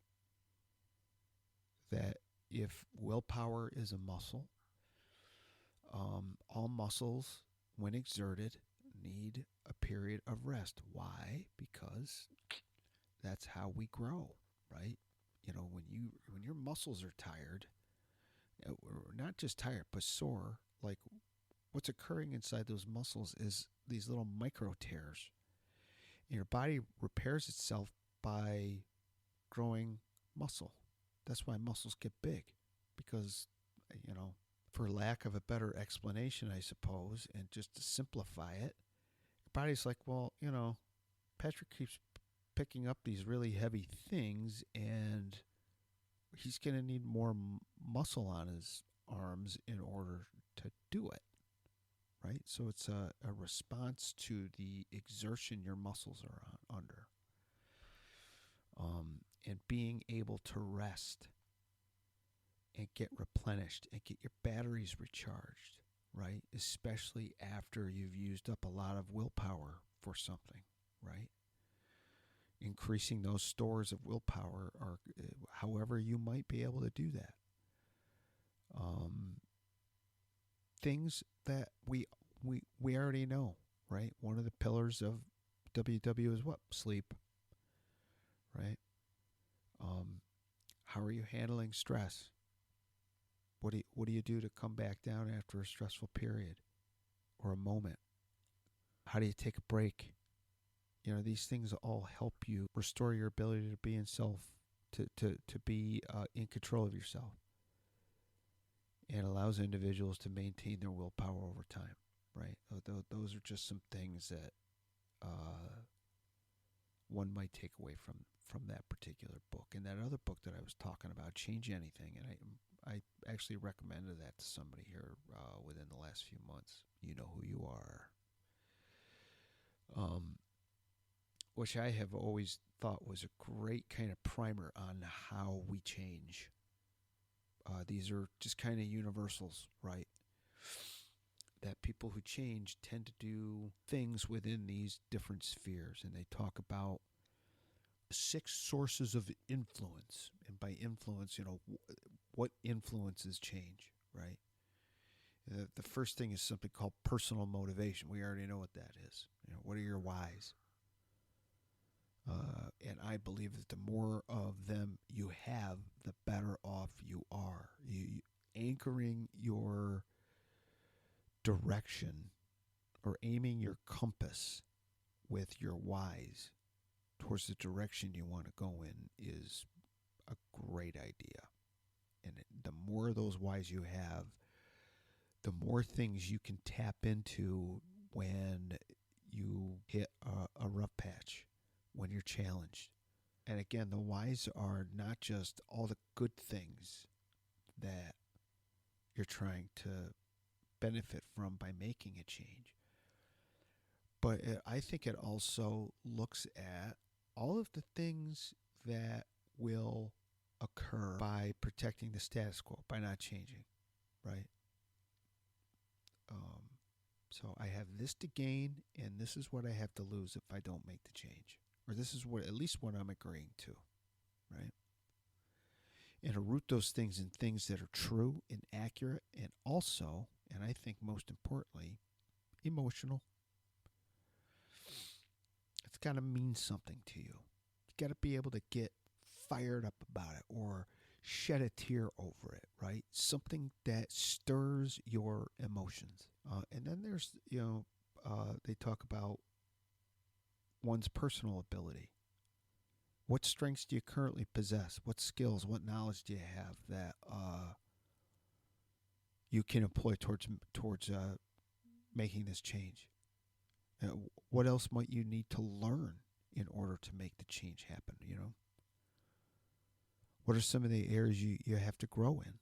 That if willpower is a muscle, all muscles, when exerted, need a period of rest. Why? Because that's how we grow, right? You know, when your muscles are tired, or not just tired but sore, like what's occurring inside those muscles is these little micro tears. And your body repairs itself by growing muscle. That's why muscles get big, because, you know, for lack of a better explanation, I suppose, and just to simplify it, your body's like, well, you know, Patrick keeps picking up these really heavy things, and he's going to need more muscle on his arms in order to do it, right? So it's a response to the exertion your muscles are under. And being able to rest and get replenished and get your batteries recharged, right? Especially after you've used up a lot of willpower for something, right? Increasing those stores of willpower, or however you might be able to do that. Things that we already know, right? One of the pillars of WW is what? Sleep, right? How are you handling stress? What do you do to come back down after a stressful period or a moment? How do you take a break? You know, these things all help you restore your ability to be to be in control of yourself. And allows individuals to maintain their willpower over time, right? Those are just some things that one might take away from that particular book. And that other book that I was talking about, Change Anything, and I actually recommended that to somebody here within the last few months. You know who you are. Which I have always thought was a great kind of primer on how we change. These are just kind of universals, right? That people who change tend to do things within these different spheres. And they talk about 6 sources of influence. And by influence, you know, what influences change, right? The first thing is something called personal motivation. We already know what that is. You know, what are your whys? And I believe that the more of them you have, the better off you are. You anchoring your direction or aiming your compass with your whys towards the direction you want to go in is a great idea. And the more of those whys you have, the more things you can tap into when you hit a rough patch, when you're challenged. And again, the whys are not just all the good things that you're trying to benefit from by making a change, but I think it also looks at all of the things that will occur by protecting the status quo, by not changing, right? So I have this to gain, and this is what I have to lose if I don't make the change. Or this is what, at least what I'm agreeing to, right? And to root those things in things that are true and accurate, and also, and I think most importantly, emotional. It's got to mean something to you. You've got to be able to get fired up about it or shed a tear over it, right? Something that stirs your emotions. And then there's, they talk about one's personal ability. What strengths do you currently possess? What skills, what knowledge do you have that you can employ towards making this change? What else might you need to learn in order to make the change happen, What are some of the areas you have to grow in?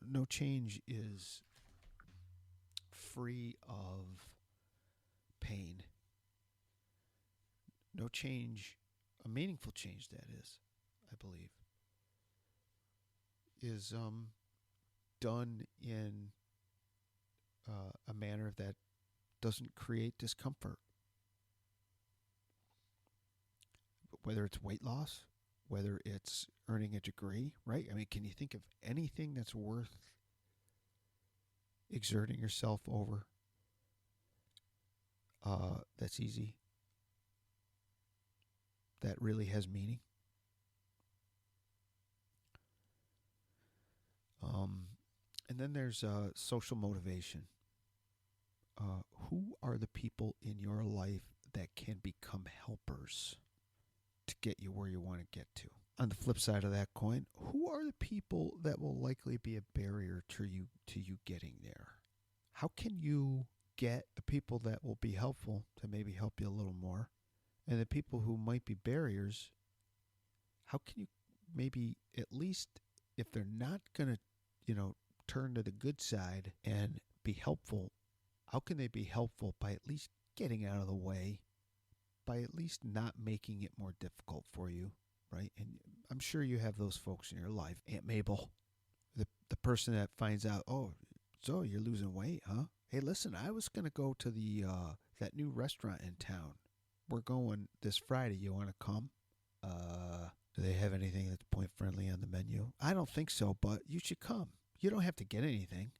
No change is free of pain. No change, a meaningful change that is, I believe, is done in a manner that doesn't create discomfort. Whether it's weight loss, whether it's earning a degree, right? I mean, can you think of anything that's worth exerting yourself over that's easy, that really has meaning? And then there's social motivation. Who are the people in your life that can become helpers to get you where you want to get to? On the flip side of that coin, who are the people that will likely be a barrier to you getting there? How can you get the people that will be helpful to maybe help you a little more, and the people who might be barriers, how can you maybe at least, if they're not going to, turn to the good side and be helpful, how can they be helpful by at least getting out of the way, by at least not making it more difficult for you, right? And I'm sure you have those folks in your life. Aunt Mabel, the person that finds out, oh, so you're losing weight, huh? Hey, listen, I was going to go to the that new restaurant in town. We're going this Friday. You want to come? Do they have anything that's point friendly on the menu? I don't think so, but you should come. You don't have to get anything.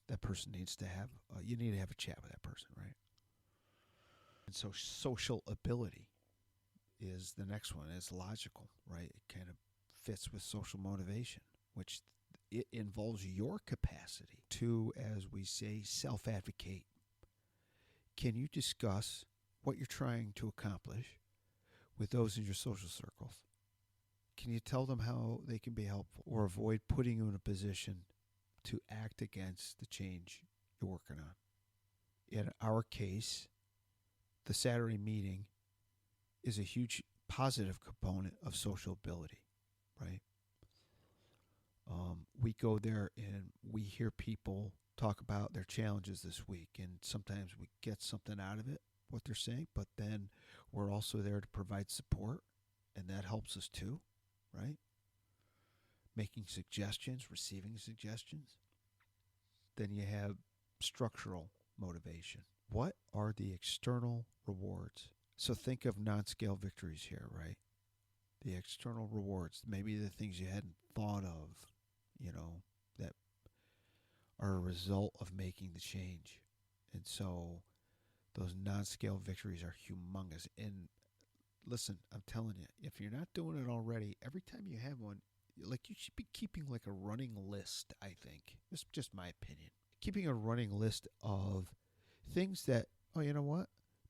That person needs to have, you need to have a chat with that person, right? And so social ability is the next one. It's logical, right? It kind of fits with social motivation, which it involves your capacity to, as we say, self-advocate. Can you discuss what you're trying to accomplish with those in your social circles? Can you tell them how they can be helpful, or avoid putting you in a position to act against the change you're working on? In our case, the Saturday meeting is a huge positive component of social ability, right? We go there and we hear people talk about their challenges this week, and sometimes we get something out of it, what they're saying, but then we're also there to provide support, and that helps us too, right? Making suggestions, receiving suggestions. Then you have structural motivation. What are the external rewards? So think of non-scale victories here, right? The external rewards, maybe the things you hadn't thought of, that are a result of making the change. And so those non-scale victories are humongous. And listen, I'm telling you, if you're not doing it already, every time you have one, like, you should be keeping like a running list, I think. It's just my opinion. Keeping a running list of things that, oh, you know what?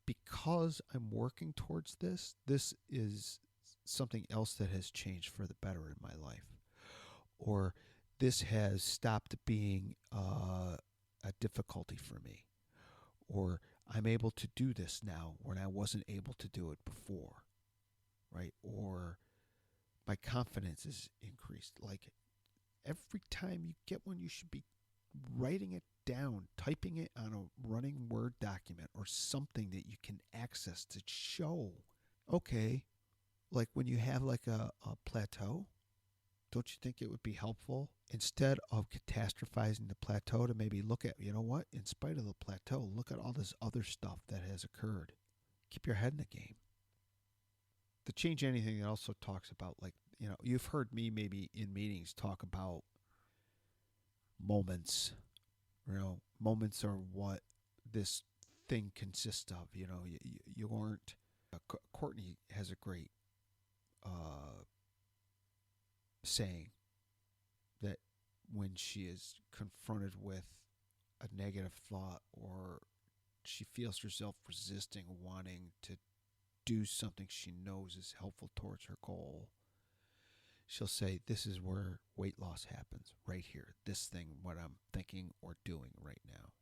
Because I'm working towards this is something else that has changed for the better in my life. Or this has stopped being a difficulty for me. Or I'm able to do this now when I wasn't able to do it before, right? Or my confidence is increased. Like, every time you get one, you should be writing it down, typing it on a running Word document or something that you can access to show, okay, like when you have like a plateau, don't you think it would be helpful, instead of catastrophizing the plateau, to maybe look at, you know what, in spite of the plateau, look at all this other stuff that has occurred. Keep your head in the game. The Change Anything also talks about, like, you've heard me maybe in meetings talk about moments. Moments are what this thing consists of. You aren't. Courtney has a great saying that when she is confronted with a negative thought, or she feels herself resisting wanting to do something she knows is helpful towards her goal, she'll say, this is where weight loss happens, right here. This thing, what I'm thinking or doing right now,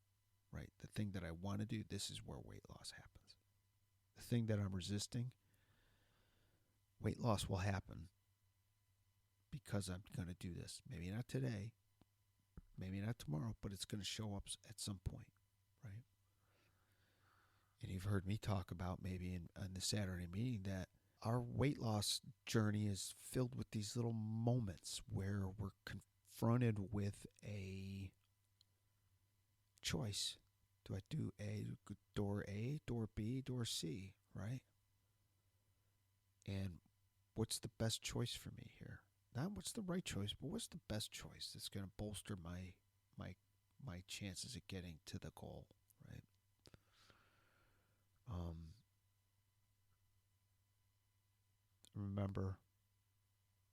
right? The thing that I want to do, this is where weight loss happens. The thing that I'm resisting, weight loss will happen because I'm going to do this. Maybe not today, maybe not tomorrow, but it's going to show up at some point, right? And you've heard me talk about maybe in the Saturday meeting that our weight loss journey is filled with these little moments where we're confronted with a choice. Do I do door A, door B, door C, right? And what's the best choice for me here? Not what's the right choice, but what's the best choice that's going to bolster my chances of getting to the goal, right? Remember,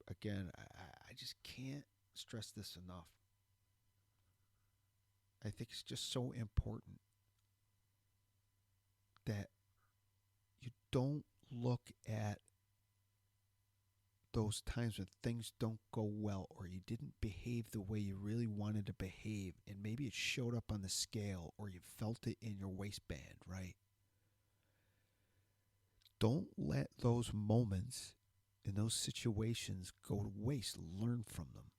again, I just can't stress this enough. I think it's just so important that you don't look at those times when things don't go well or you didn't behave the way you really wanted to behave, and maybe it showed up on the scale or you felt it in your waistband, right? Don't let those moments and those situations go to waste. Learn from them.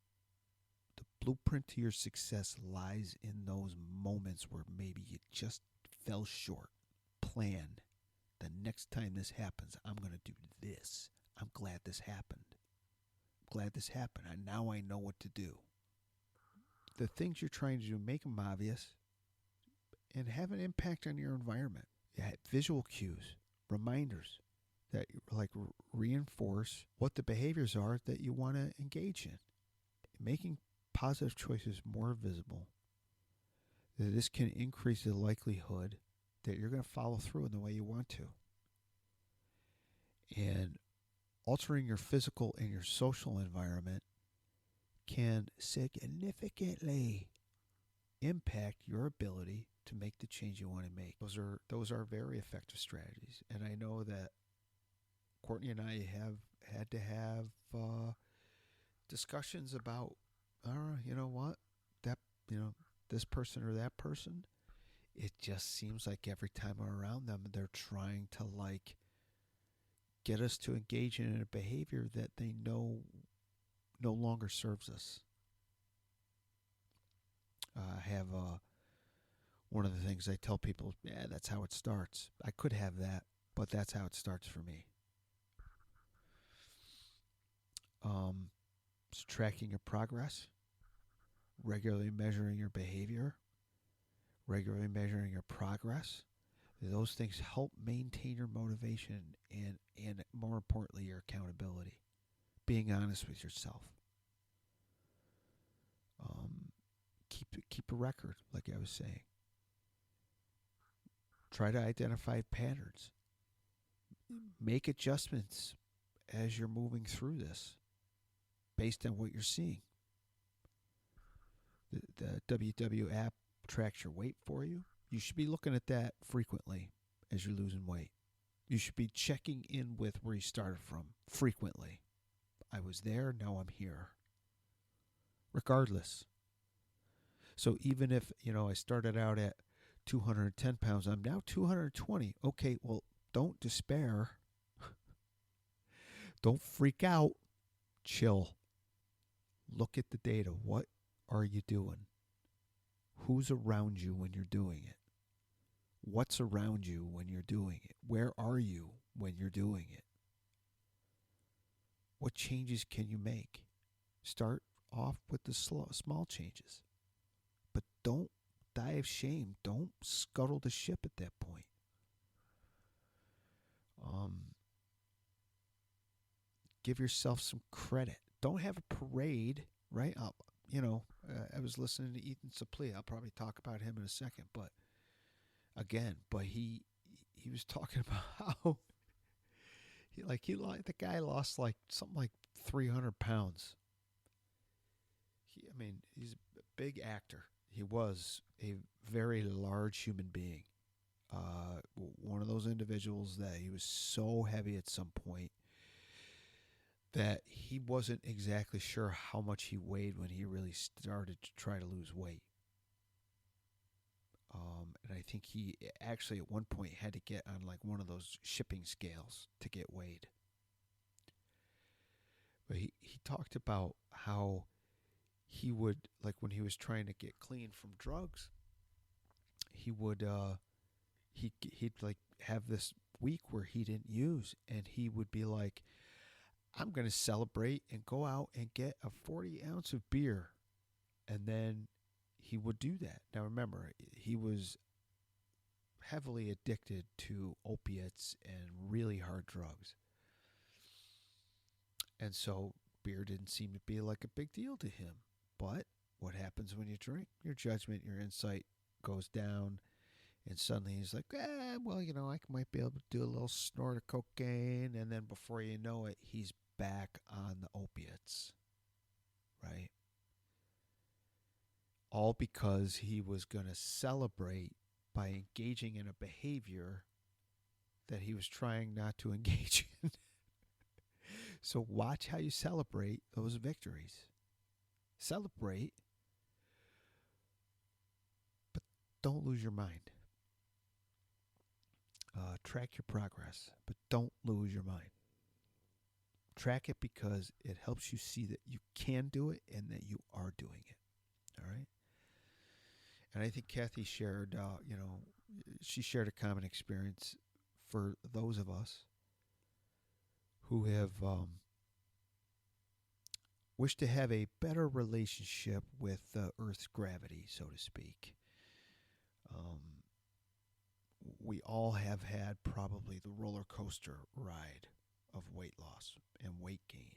The blueprint to your success lies in those moments where maybe you just fell short. Plan. The next time this happens, I'm going to do this. I'm glad this happened. I'm glad this happened. And now I know what to do. The things you're trying to do, make them obvious and have an impact on your environment. Yeah, visual cues, reminders that like reinforce what the behaviors are that you want to engage in. Making positive choices more visible. This can increase the likelihood that you're going to follow through in the way you want to. And altering your physical and your social environment can significantly impact your ability to make the change you want to make. Those are very effective strategies. And I know that Courtney and I have had to have discussions about, you know what, this person or that person. It just seems like every time I'm around them, they're trying to get us to engage in a behavior that they know no longer serves us. I have one of the things I tell people, that's how it starts. I could have that, but that's how it starts for me. So tracking your progress, regularly measuring your behavior, regularly measuring your progress. Those things help maintain your motivation and more importantly, your accountability. Being honest with yourself. Keep a record, like I was saying. Try to identify patterns. Make adjustments as you're moving through this based on what you're seeing. The WW app tracks your weight for you. You should be looking at that frequently as you're losing weight. You should be checking in with where you started from frequently. I was there, now I'm here. Regardless. So even if, I started out at 210 pounds, I'm now 220. Okay, well, don't despair. Don't freak out. Chill. Look at the data. What are you doing? Who's around you when you're doing it? What's around you when you're doing it? Where are you when you're doing it? What changes can you make? Start off with the small changes. But don't die of shame. Don't scuttle the ship at that point. Give yourself some credit. Don't have a parade, right? I was listening to Ethan Suplee. I'll probably talk about him in a second, but he was talking about how the guy lost something like 300 pounds. He's a big actor. He was a very large human being. One of those individuals that he was so heavy at some point that he wasn't exactly sure how much he weighed when he really started to try to lose weight. And I think he actually at one point had to get on one of those shipping scales to get weighed. But he talked about how he would, when he was trying to get clean from drugs, he would he'd like have this week where he didn't use, and he would be like, I'm going to celebrate and go out and get a 40 ounce of beer. And then he would do that. Now remember, he was heavily addicted to opiates and really hard drugs. And so beer didn't seem to be like a big deal to him. But what happens when you drink? Your judgment, your insight goes down. And suddenly he's like, well, I might be able to do a little snort of cocaine. And then before you know it, he's back on the opiates. Right? All because he was going to celebrate by engaging in a behavior that he was trying not to engage in. So watch how you celebrate those victories. Celebrate, but don't lose your mind. Track your progress, but don't lose your mind. Track it because it helps you see that you can do it and that you are doing it. All right? And I think Kathy shared, she shared a common experience for those of us who have wished to have a better relationship with Earth's gravity, so to speak. We all have had probably the roller coaster ride of weight loss and weight gain.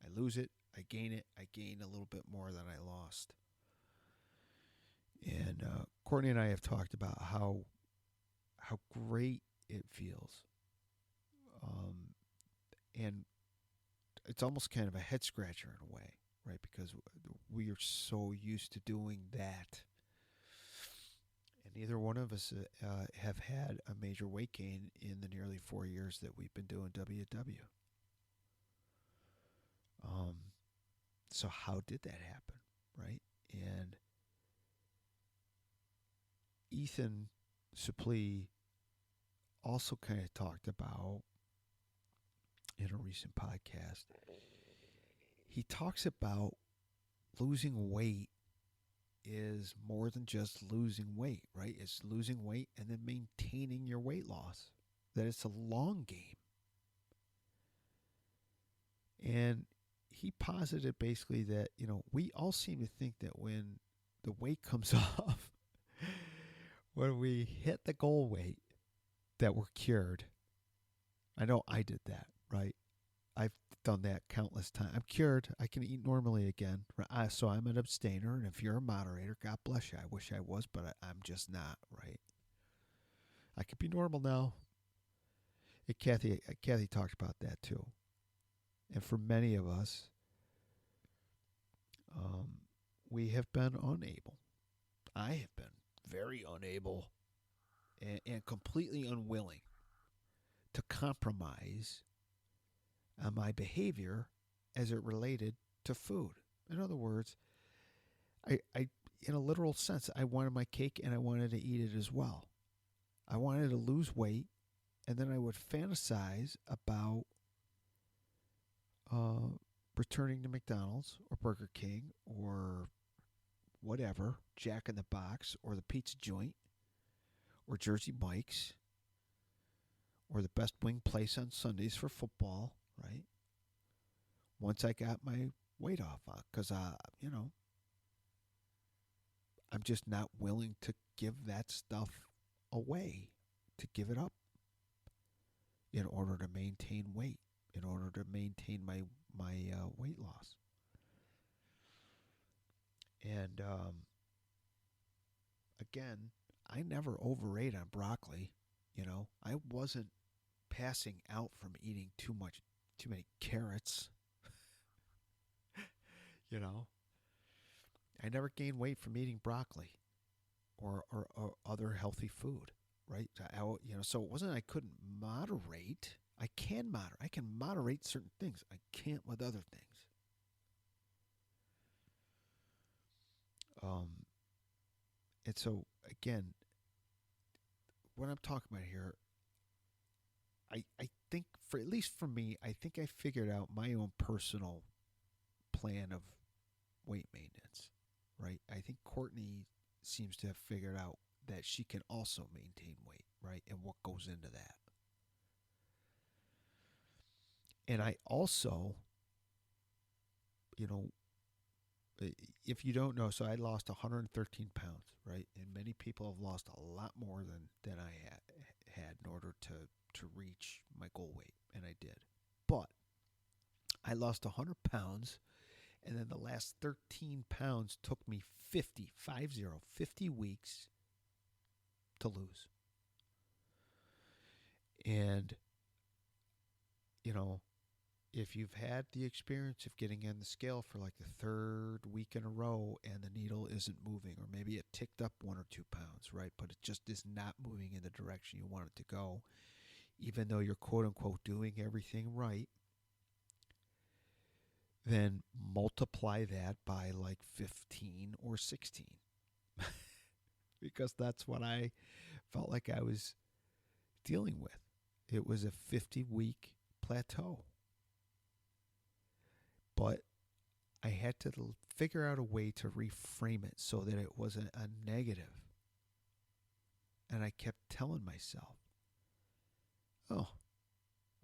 I lose it, I gain it, I gain a little bit more than I lost. And Courtney and I have talked about how great it feels. And it's almost kind of a head scratcher in a way, right? Because we are so used to doing that. And neither one of us have had a major weight gain in the nearly 4 years that we've been doing WW. So how did that happen, right? And Ethan Suplee also kind of talked about in a recent podcast. He talks about losing weight is more than just losing weight, right? It's losing weight and then maintaining your weight loss. That it's a long game. And he posited basically that, we all seem to think that when the weight comes off, when we hit the goal weight, that we're cured. I know I did that, right? I've done that countless times. I'm cured. I can eat normally again. So I'm an abstainer, and if you're a moderator, God bless you. I wish I was, but I'm just not, right? I could be normal now. Kathy talked about that too. And for many of us, we have been unable. I have been very unable and completely unwilling to compromise on my behavior as it related to food. In other words, I in a literal sense, I wanted my cake and I wanted to eat it as well. I wanted to lose weight, and then I would fantasize about returning to McDonald's or Burger King or whatever, Jack in the Box or the pizza joint or Jersey Mike's or the best wing place on Sundays for football, right? Once I got my weight off, because, I'm just not willing to give that stuff away, to give it up in order to maintain weight, in order to maintain my weight loss. And again, I never overate on broccoli. I wasn't passing out from eating too many carrots. I never gained weight from eating broccoli or other healthy food, right? So it wasn't I couldn't moderate. I can moderate certain things. I can't with other things. And so again, what I'm talking about here, I think at least for me, I think I figured out my own personal plan of weight maintenance, right? I think Courtney seems to have figured out that she can also maintain weight, right? And what goes into that. And I also, if you don't know, so I lost 113 pounds, right? And many people have lost a lot more than I had in order to reach my goal weight, and I did. But I lost 100 pounds, and then the last 13 pounds took me 50 weeks to lose. And, if you've had the experience of getting on the scale for like the third week in a row and the needle isn't moving, or maybe it ticked up 1 or 2 pounds, right? But it just is not moving in the direction you want it to go, even though you're quote unquote doing everything right, then multiply that by like 15 or 16. Because that's what I felt like I was dealing with. It was a 50-week plateau. But I had to figure out a way to reframe it so that it wasn't a negative. And I kept telling myself, oh,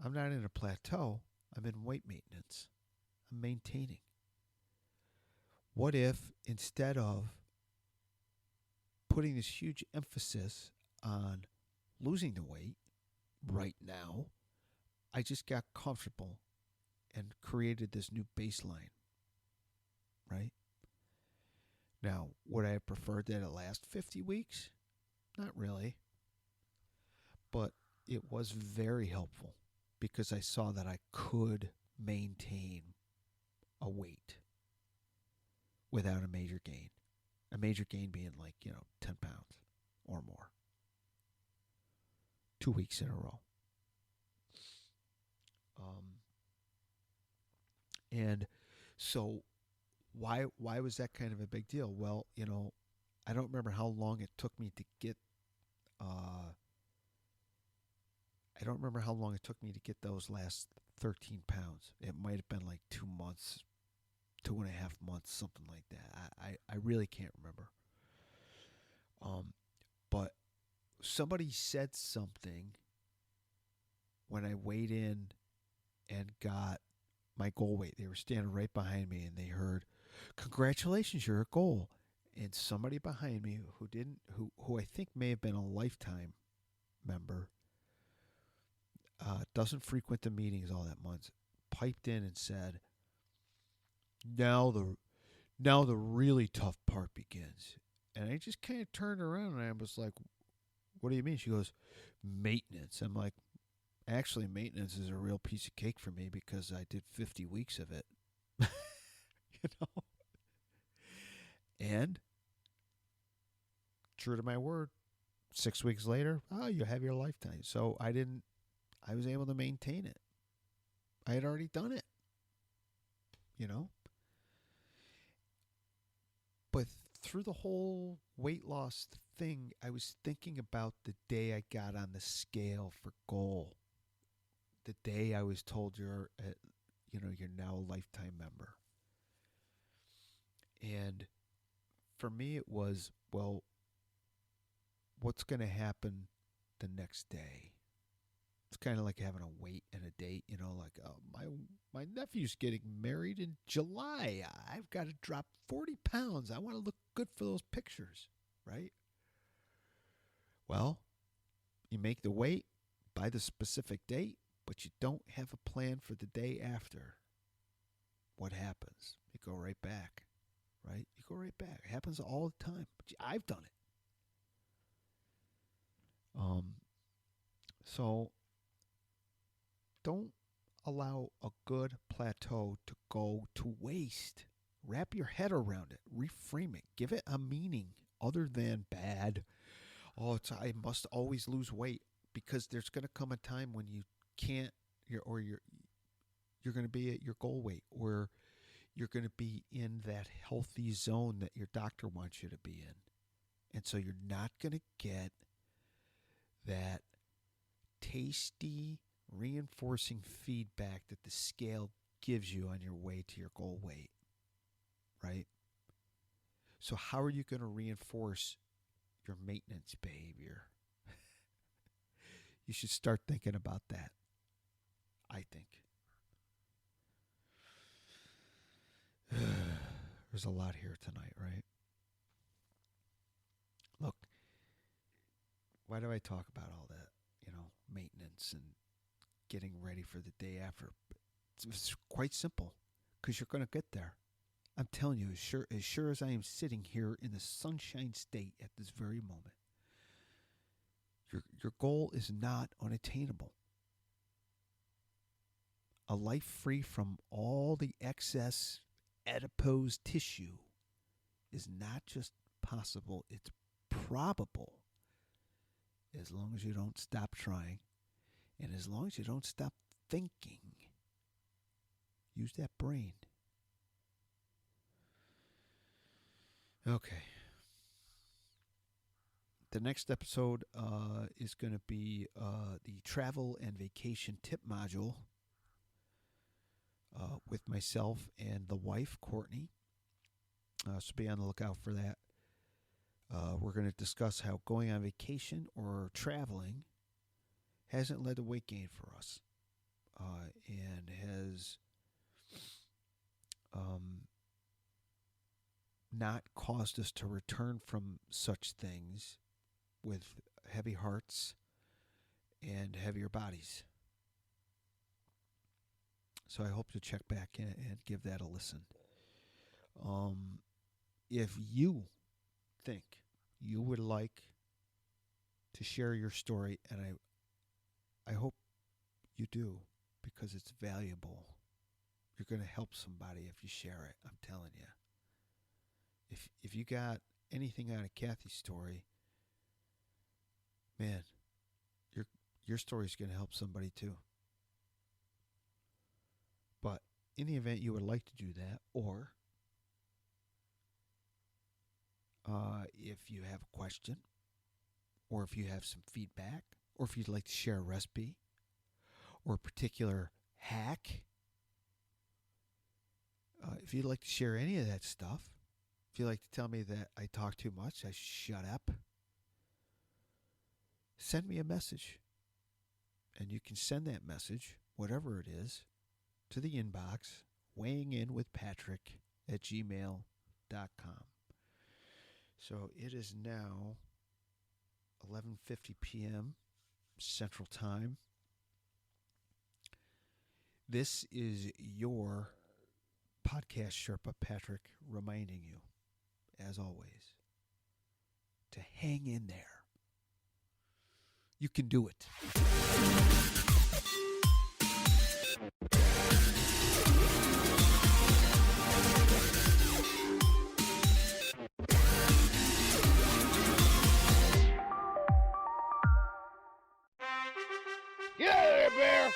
I'm not in a plateau. I'm in weight maintenance. I'm maintaining. What if instead of putting this huge emphasis on losing the weight right now, I just got comfortable and created this new baseline, right? Now, would I have preferred that it last 50 weeks? Not really. But it was very helpful because I saw that I could maintain a weight without a major gain. A major gain being like, 10 pounds or more. 2 weeks in a row. And so why was that kind of a big deal? Well, I don't remember how long it took me to get those last 13 pounds. It might have been like 2 months, 2.5 months, something like that. I really can't remember. But somebody said something when I weighed in and got my goal weight. They were standing right behind me and they heard, "Congratulations, you're at goal." And somebody behind me who I think may have been a lifetime member, doesn't frequent the meetings all that much, piped in and said, now the really tough part begins. And I just kind of turned around and I was like, what do you mean? She goes, maintenance. I'm like, actually, maintenance is a real piece of cake for me because I did 50 weeks of it. And true to my word, 6 weeks later, you have your lifetime. So I was able to maintain it. I had already done it. But through the whole weight loss thing, I was thinking about the day I got on the scale for goal. The day I was told you're now a lifetime member. And for me it was, well, what's going to happen the next day? It's kind of like having a weight and a date, like, my nephew's getting married in July. I've got to drop 40 pounds. I want to look good for those pictures, right? Well, you make the weight by the specific date, but you don't have a plan for the day after. What happens? You go right back, right? You go right back. It happens all the time. But I've done it. So don't allow a good plateau to go to waste. Wrap your head around it. Reframe it. Give it a meaning other than bad. I must always lose weight, because there's going to come a time when you can't, you're going to be at your goal weight, or you're going to be in that healthy zone that your doctor wants you to be in. And so you're not going to get that tasty, reinforcing feedback that the scale gives you on your way to your goal weight, right? So how are you going to reinforce your maintenance behavior? You should start thinking about that, I think. There's a lot here tonight, right? Look, why do I talk about all that? Maintenance and getting ready for the day after. It's quite simple, because you're going to get there. I'm telling you, as sure as I am sitting here in the Sunshine State at this very moment, your goal is not unattainable. A life free from all the excess adipose tissue is not just possible, it's probable. As long as you don't stop trying, and as long as you don't stop thinking. Use that brain. Okay. The next episode is going to be the travel and vacation tip module with myself and the wife, Courtney. So be on the lookout for that. We're going to discuss how going on vacation or traveling hasn't led to weight gain for us, and has not caused us to return from such things with heavy hearts and heavier bodies. So I hope you'll check back and give that a listen. If you think you would like to share your story, and I hope you do, because it's valuable. You're going to help somebody if you share it, I'm telling you. If you got anything out of Kathy's story, man, your story is going to help somebody too. But in the event you would like to do that, or if you have a question, or if you have some feedback, or if you'd like to share a recipe or a particular hack, if you'd like to share any of that stuff, if you'd like to tell me that I talk too much, I should shut up, send me a message. And you can send that message, whatever it is, to the inbox, weighingin.with.patrick@gmail.com. So it is now 11:50 p.m. Central Time. This is your podcast Sherpa, Patrick, reminding you, as always, to hang in there. You can do it. Get out of there, bear!